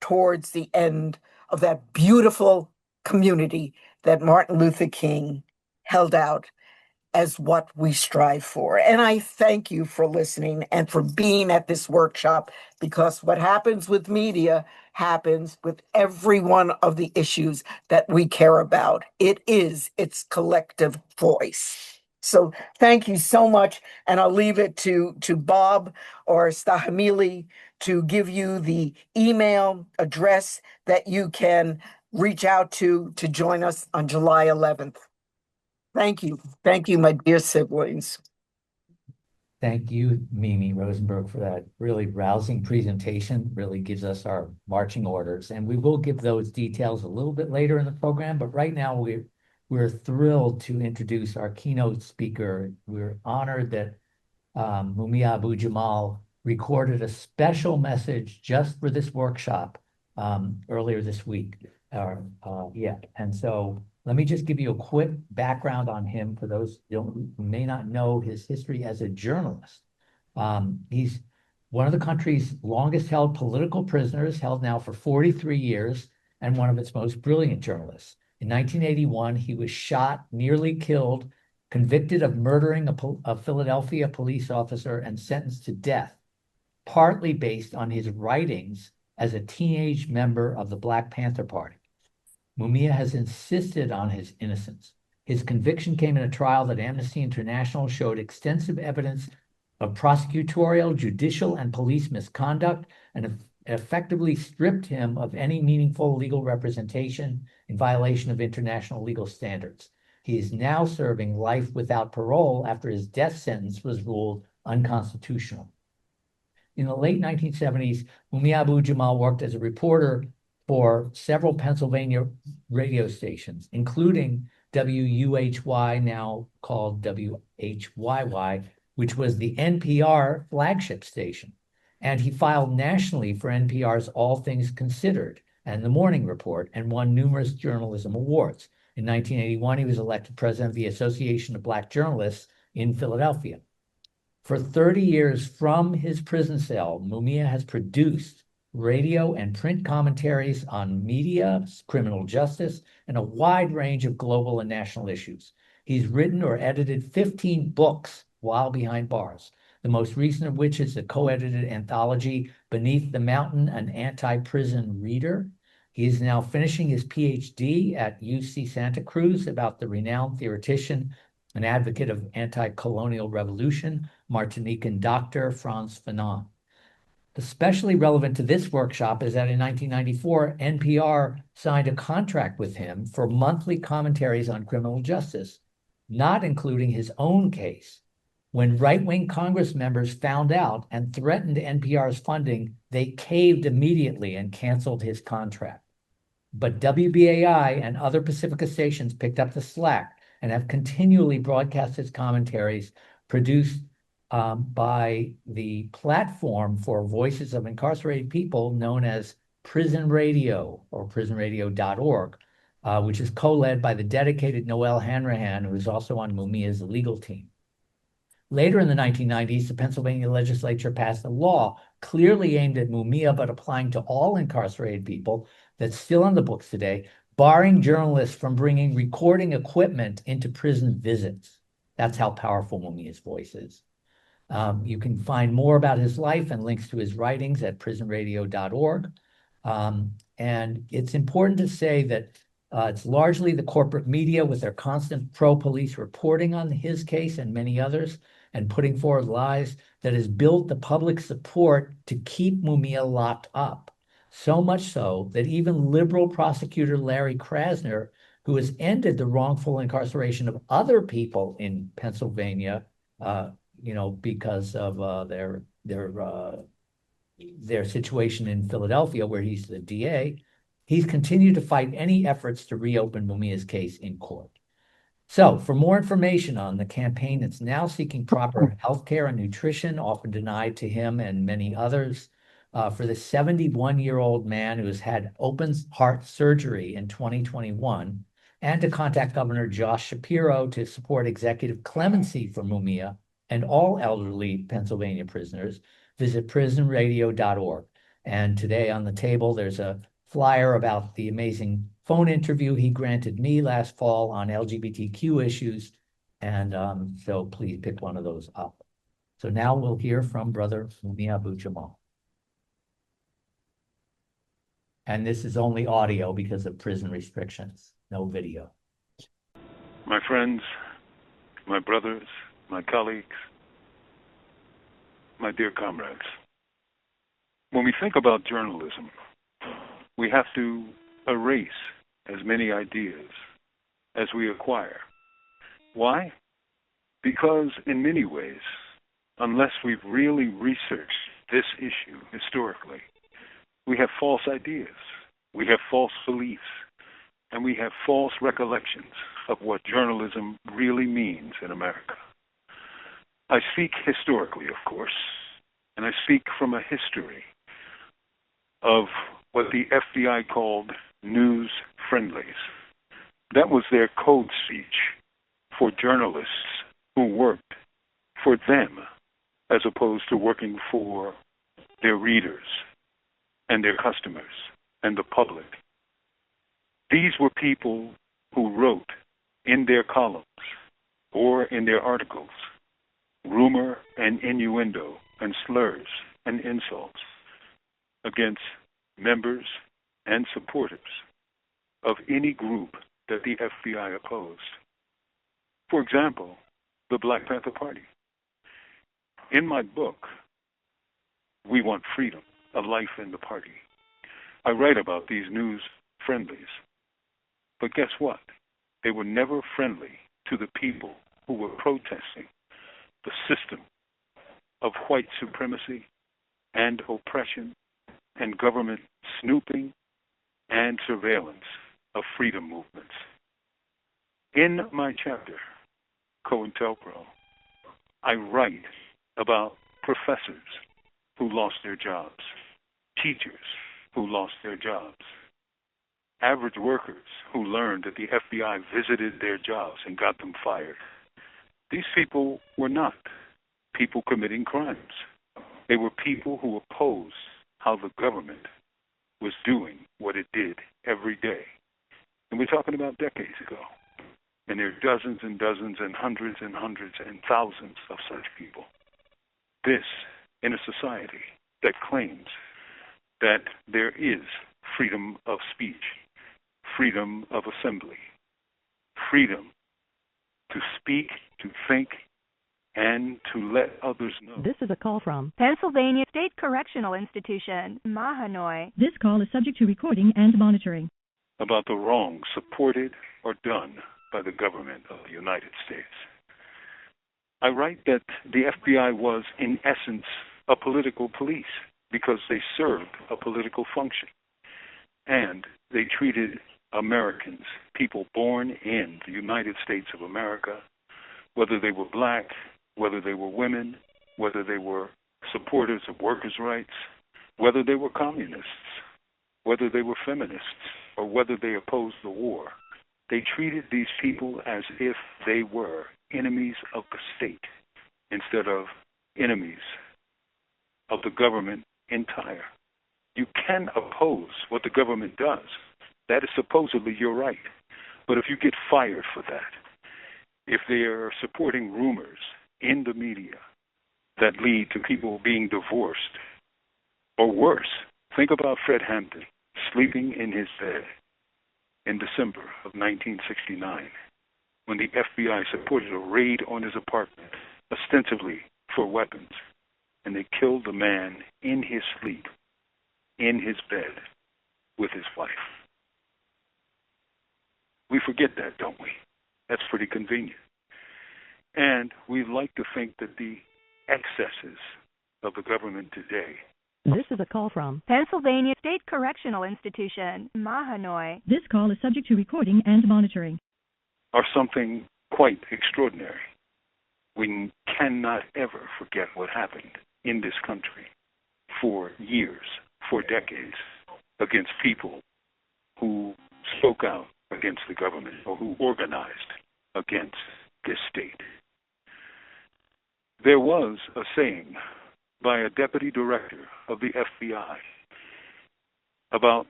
towards the end of that beautiful community that Martin Luther King held out as what we strive for. And I thank you for listening and for being at this workshop, because what happens with media happens with every one of the issues that we care about. It is its collective voice. So thank you so much. And I'll leave it to Bob or Stahamili to give you the email address that you can reach out to join us on July 11th. Thank you. Thank you, my dear siblings. Thank you, Mimi Rosenberg, for that really rousing presentation. Really gives us our marching orders. And we will give those details a little bit later in the program, but right now we're thrilled to introduce our keynote speaker. We're honored that Mumia Abu Jamal recorded a special message just for this workshop earlier this week. And so Let me just give you a quick background on him for those who may not know his history as a journalist. He's one of the country's longest held political prisoners, held now for 43 years, and one of its most brilliant journalists. In 1981, he was shot, nearly killed, convicted of murdering a Philadelphia police officer and sentenced to death, partly based on his writings as a teenage member of the Black Panther Party. Mumia has insisted on his innocence. His conviction came in a trial that Amnesty International showed extensive evidence of prosecutorial, judicial, and police misconduct, and effectively stripped him of any meaningful legal representation in violation of international legal standards. He is now serving life without parole after his death sentence was ruled unconstitutional. In the late 1970s, Mumia Abu-Jamal worked as a reporter for several Pennsylvania radio stations, including WUHY, now called WHYY, which was the NPR flagship station. And he filed nationally for NPR's All Things Considered and The Morning Report, and won numerous journalism awards. In 1981, he was elected president of the Association of Black Journalists in Philadelphia. For 30 years from his prison cell, Mumia has produced radio and print commentaries on media, criminal justice, and a wide range of global and national issues. He's written or edited 15 books while behind bars, the most recent of which is the co-edited anthology Beneath the Mountain, an Anti-Prison Reader. He is now finishing his PhD at UC Santa Cruz about the renowned theoretician and advocate of anti-colonial revolution, Martinican Dr. Frantz Fanon. Especially relevant to this workshop is that in 1994, NPR signed a contract with him for monthly commentaries on criminal justice, not including his own case. When right-wing Congress members found out and threatened NPR's funding, they caved immediately and canceled his contract. But WBAI and other Pacifica stations picked up the slack and have continually broadcast his commentaries produced by the platform for voices of incarcerated people known as Prison Radio or prisonradio.org, which is co-led by the dedicated Noel Hanrahan, who is also on Mumia's legal team. Later in the 1990s, the Pennsylvania legislature passed a law clearly aimed at Mumia, but applying to all incarcerated people, that's still on the books today, barring journalists from bringing recording equipment into prison visits. That's how powerful Mumia's voice is. You can find more about his life and links to his writings at prisonradio.org. And it's important to say that it's largely the corporate media with their constant pro-police reporting on his case and many others and putting forward lies that has built the public support to keep Mumia locked up. So much so that even liberal prosecutor Larry Krasner, who has ended the wrongful incarceration of other people in Pennsylvania, because of their situation in Philadelphia, where he's the DA, he's continued to fight any efforts to reopen Mumia's case in court. So for more information on the campaign that's now seeking proper health care and nutrition, often denied to him and many others, for the 71-year-old man who has had open heart surgery in 2021, and to contact Governor Josh Shapiro to support executive clemency for Mumia and all elderly Pennsylvania prisoners, visit prisonradio.org. And today on the table, there's a flyer about the amazing phone interview he granted me last fall on LGBTQ issues. And so please pick one of those up. So now we'll hear from Brother Mumia Abu-Jamal. And this is only audio because of prison restrictions, no video. My friends, my brothers, my colleagues, my dear comrades, when we think about journalism, we have to erase as many ideas as we acquire. Why? Because in many ways, unless we've really researched this issue historically, we have false ideas, we have false beliefs, and we have false recollections of what journalism really means in America. I speak historically, of course, and I speak from a history of what the FBI called news friendlies. That was their code speech for journalists who worked for them as opposed to working for their readers and their customers and the public. These were people who wrote in their columns or in their articles rumor and innuendo and slurs and insults against members and supporters of any group that the FBI opposed. For example, the Black Panther Party. In my book, We Want Freedom, A Life in the Party, I write about these news friendlies. But guess what? They were never friendly to the people who were protesting the system of white supremacy and oppression and government snooping and surveillance of freedom movements. In my chapter, COINTELPRO, I write about professors who lost their jobs, teachers who lost their jobs, average workers who learned that the FBI visited their jobs and got them fired. These people were not people committing crimes. They were people who opposed how the government was doing what it did every day. And we're talking about decades ago. And there are dozens and dozens and hundreds and thousands of such people. This in a society that claims that there is freedom of speech, freedom of assembly, freedom to speak, to think, and to let others know. This is a call from Pennsylvania State Correctional Institution, Mahanoy. This call is subject to recording and monitoring. About the wrongs supported or done by the government of the United States. I write that the FBI was, in essence, a political police because they served a political function. And they treated Americans, people born in the United States of America, whether they were black, whether they were women, whether they were supporters of workers' rights, whether they were communists, whether they were feminists, or whether they opposed the war. They treated these people as if they were enemies of the state instead of enemies of the government entire. You can oppose what the government does. That is supposedly your right. But if you get fired for that, if they are supporting rumors in the media that lead to people being divorced, or worse, think about Fred Hampton sleeping in his bed in December of 1969 when the FBI supported a raid on his apartment, ostensibly for weapons, and they killed the man in his sleep, in his bed, with his wife. We forget that, don't we? That's pretty convenient. And we like to think that the excesses of the government today. This is a call from Pennsylvania State Correctional Institution, Mahanoy. This call is subject to recording and monitoring. Are something quite extraordinary. We cannot ever forget what happened in this country for years, for decades, against people who spoke out against the government or who organized against this state. There was a saying by a deputy director of the FBI about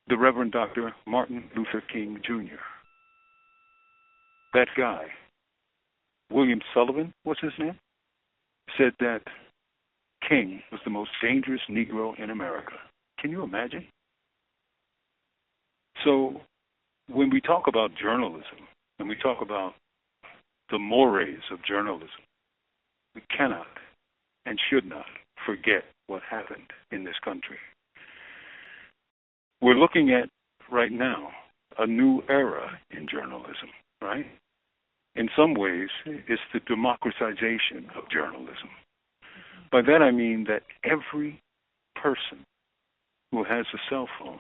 the Reverend Dr. Martin Luther King Jr. That guy, William Sullivan was his name, said that King was the most dangerous Negro in America. Can you imagine? So when we talk about journalism and we talk about the mores of journalism, we cannot and should not forget what happened in this country. We're looking at, right now, a new era in journalism, right? In some ways, it's the democratization of journalism. By that I mean that every person who has a cell phone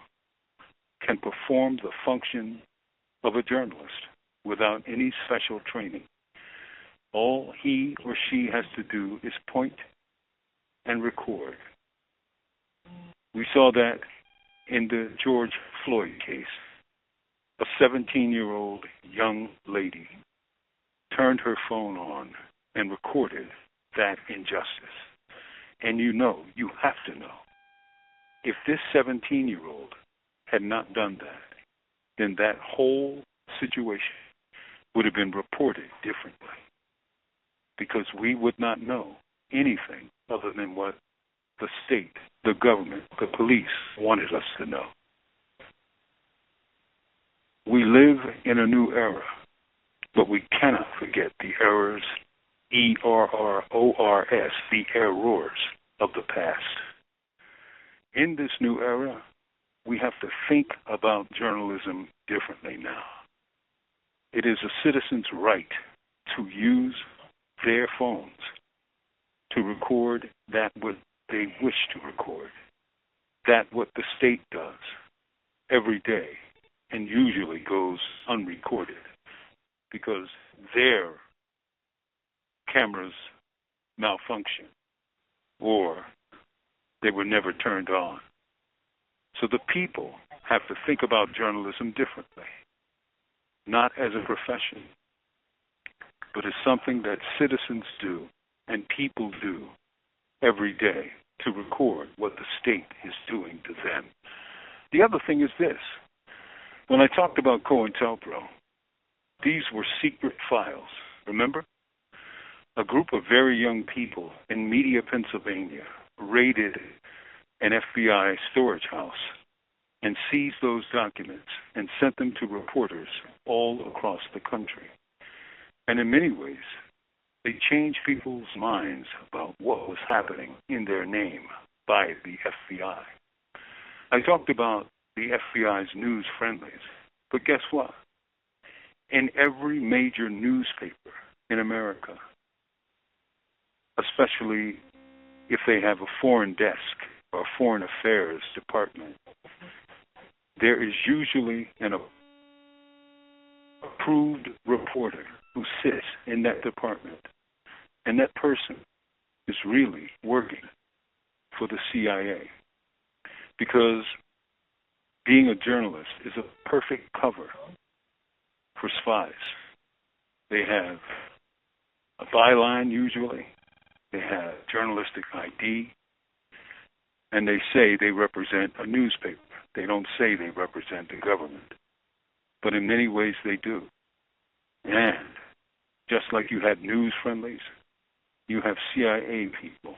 can perform the function of a journalist without any special training. All he or she has to do is point and record. We saw that in the George Floyd case. a 17-year-old young lady turned her phone on and recorded that injustice. And you have to know, if this 17-year-old had not done that, then that whole situation would have been reported differently, because we would not know anything other than what the state, the government, the police wanted us to know. We live in a new era, but we cannot forget the errors, ERRORS, the errors of the past. In this new era, we have to think about journalism differently now. It is a citizen's right to use their phones to record that what they wish to record, that what the state does every day and usually goes unrecorded because their cameras malfunction or they were never turned on. So the people have to think about journalism differently, not as a profession, but as something that citizens do and people do every day to record what the state is doing to them. The other thing is this. When I talked about COINTELPRO, these were secret files, remember? A group of very young people in Media, Pennsylvania, raided an FBI storage house and seized those documents and sent them to reporters all across the country. And in many ways, they changed people's minds about what was happening in their name by the FBI. I talked about the FBI's news friendlies, but guess what? In every major newspaper in America, especially if they have a foreign desk or a foreign affairs department, there is usually an approved reporter who sits in that department. And that person is really working for the CIA, because being a journalist is a perfect cover for spies. They have a byline usually, they have journalistic ID, and they say they represent a newspaper. They don't say they represent the government, but in many ways they do. And just like you had news friendlies, you have CIA people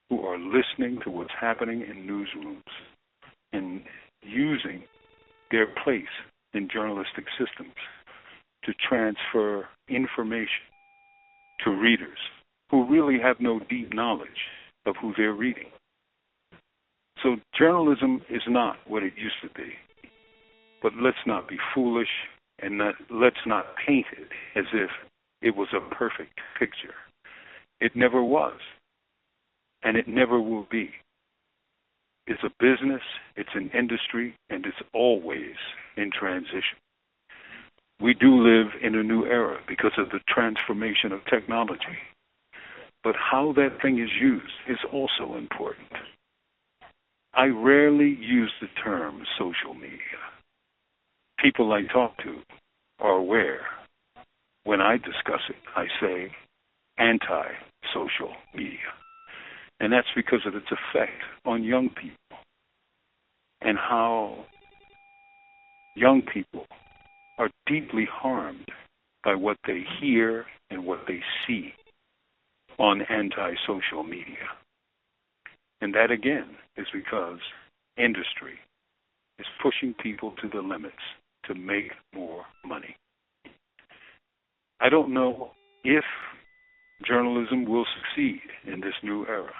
who are listening to what's happening in newsrooms and using their place in journalistic systems to transfer information to readers who really have no deep knowledge of who they're reading. So journalism is not what it used to be. But let's not be foolish, and let's not paint it as if it was a perfect picture. It never was, and it never will be. It's a business, it's an industry, and it's always in transition. We do live in a new era because of the transformation of technology. But how that thing is used is also important. I rarely use the term social media. People I talk to are aware. When I discuss it, I say anti-social media. And that's because of its effect on young people and how young people are deeply harmed by what they hear and what they see on anti-social media. And that, again, is because industry is pushing people to the limits to make more money. I don't know if journalism will succeed in this new era.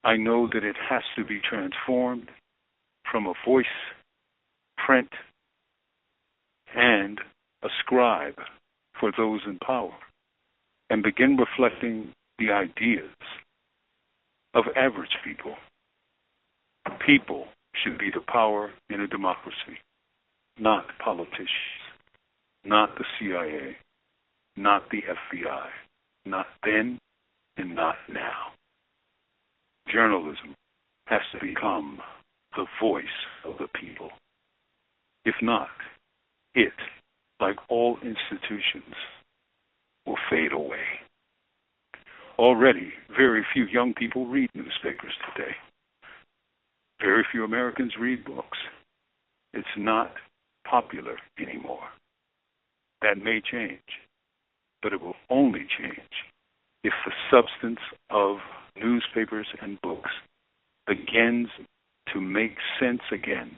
I know that it has to be transformed from a voice, print, and a scribe for those in power, and begin reflecting the ideas of average people. People should be the power in a democracy, not politicians, not the CIA, not the FBI, not then and not now. Journalism has to become the voice of the people. If not, it, like all institutions, will fade away. Already, very few young people read newspapers today. Very few Americans read books. It's not popular anymore. That may change, but it will only change if the substance of newspapers and books begins to make sense again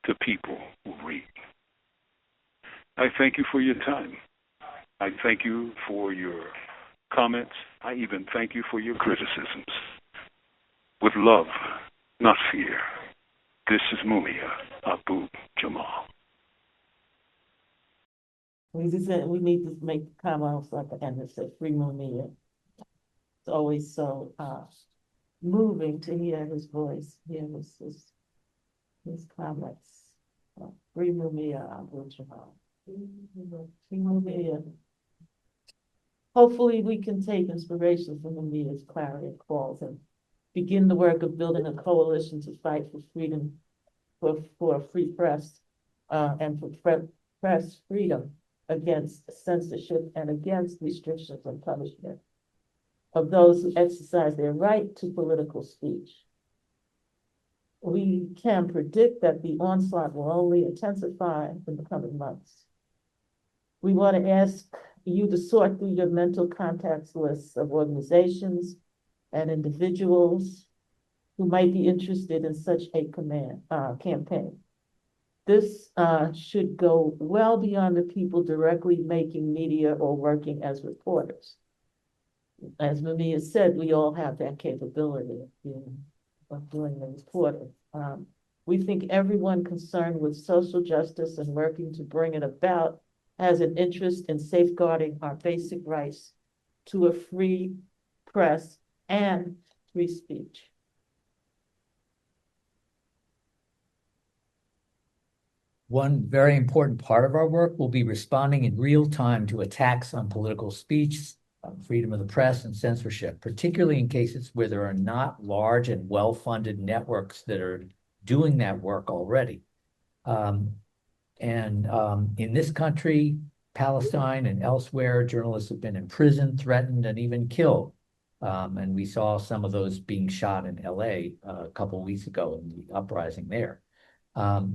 to people who read. I thank you for your time. I thank you for your comments. I even thank you for your criticisms. With love, not fear. This is Mumia Abu Jamal. We need to make comments at the end that said free Mumia. It's always so moving to hear his voice, hear his comments. Free Mumia Abu Jamal. Free Mumia. Hopefully we can take inspiration from Mumia's clarion calls and begin the work of building a coalition to fight for freedom, for a free press, and for press freedom against censorship and against restrictions and punishment of those who exercise their right to political speech. We can predict that the onslaught will only intensify in the coming months. We want to ask you to sort through your mental contacts lists of organizations and individuals who might be interested in such a campaign. This should go well beyond the people directly making media or working as reporters. As Mumia said, we all have that capability of doing the reporting. We think everyone concerned with social justice and working to bring it about has an interest in safeguarding our basic rights to a free press and free speech. One very important part of our work will be responding in real time to attacks on political speech, freedom of the press, and censorship, particularly in cases where there are not large and well-funded networks that are doing that work already. In this country, Palestine, and elsewhere, journalists have been imprisoned, threatened, and even killed. And we saw some of those being shot in LA a couple of weeks ago in the uprising there.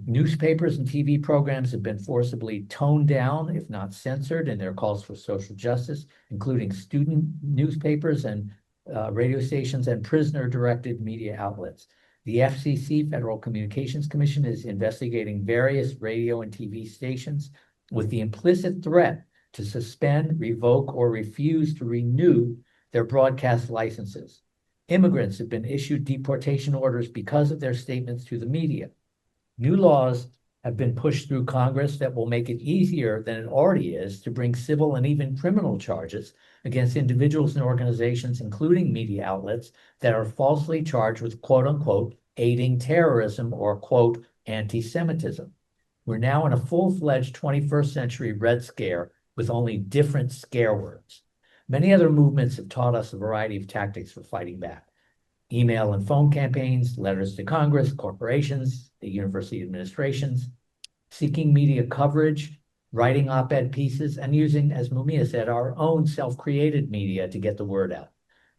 Newspapers and TV programs have been forcibly toned down, if not censored, in their calls for social justice, including student newspapers and radio stations and prisoner-directed media outlets. The FCC, Federal Communications Commission, is investigating various radio and TV stations with the implicit threat to suspend, revoke, or refuse to renew their broadcast licenses. Immigrants have been issued deportation orders because of their statements to the media. New laws have been pushed through Congress that will make it easier than it already is to bring civil and even criminal charges against individuals and organizations, including media outlets, that are falsely charged with quote unquote aiding terrorism or quote anti-Semitism. We're now in a full-fledged 21st century Red Scare with only different scare words. Many other movements have taught us a variety of tactics for fighting back. Email and phone campaigns, letters to Congress, corporations, the university administrations, seeking media coverage, writing op-ed pieces, and using, as Mumia said, our own self-created media to get the word out.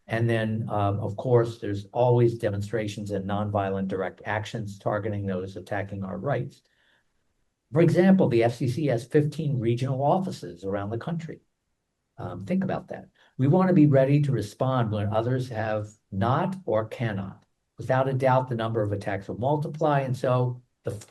And then, of course, there's always demonstrations and nonviolent direct actions targeting those attacking our rights. For example, the FCC has 15 regional offices around the country. Think about that. We want to be ready to respond when others have not or cannot. Without a doubt, the number of attacks will multiply, and so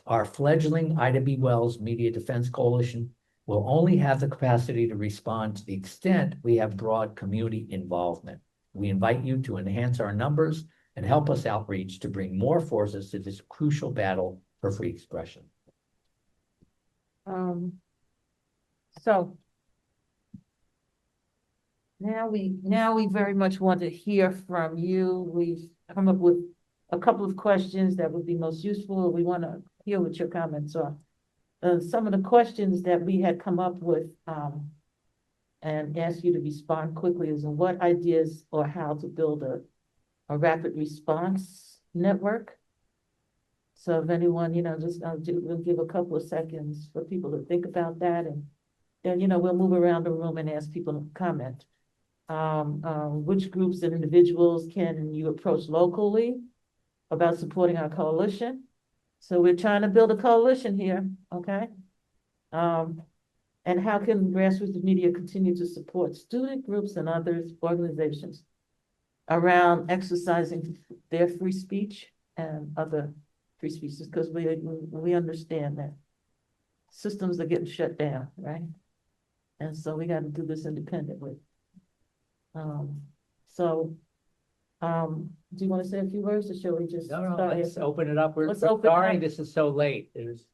our fledgling Ida B. Wells Media Defense Coalition will only have the capacity to respond to the extent we have broad community involvement. We invite you to enhance our numbers and help us outreach to bring more forces to this crucial battle for free expression. So now we very much want to hear from you. We've come up with a couple of questions that would be most useful. We want to hear what your comments are. Some of the questions that we had come up with and ask you to respond quickly is on what ideas or how to build a rapid response network So if anyone, just we'll give a couple of seconds for people to think about that, and then, we'll move around the room and ask people to comment. Which groups and individuals can you approach locally about supporting our coalition? So we're trying to build a coalition here, okay? And how can grassroots media continue to support student groups and others, organizations around exercising their free speech and other free speeches? Because we understand that systems are getting shut down, right? And so we got to do this independently. Do you want to say a few words, or shall we just No, start let's answering? open it up. We're Let's open it sorry up. this is so late. There's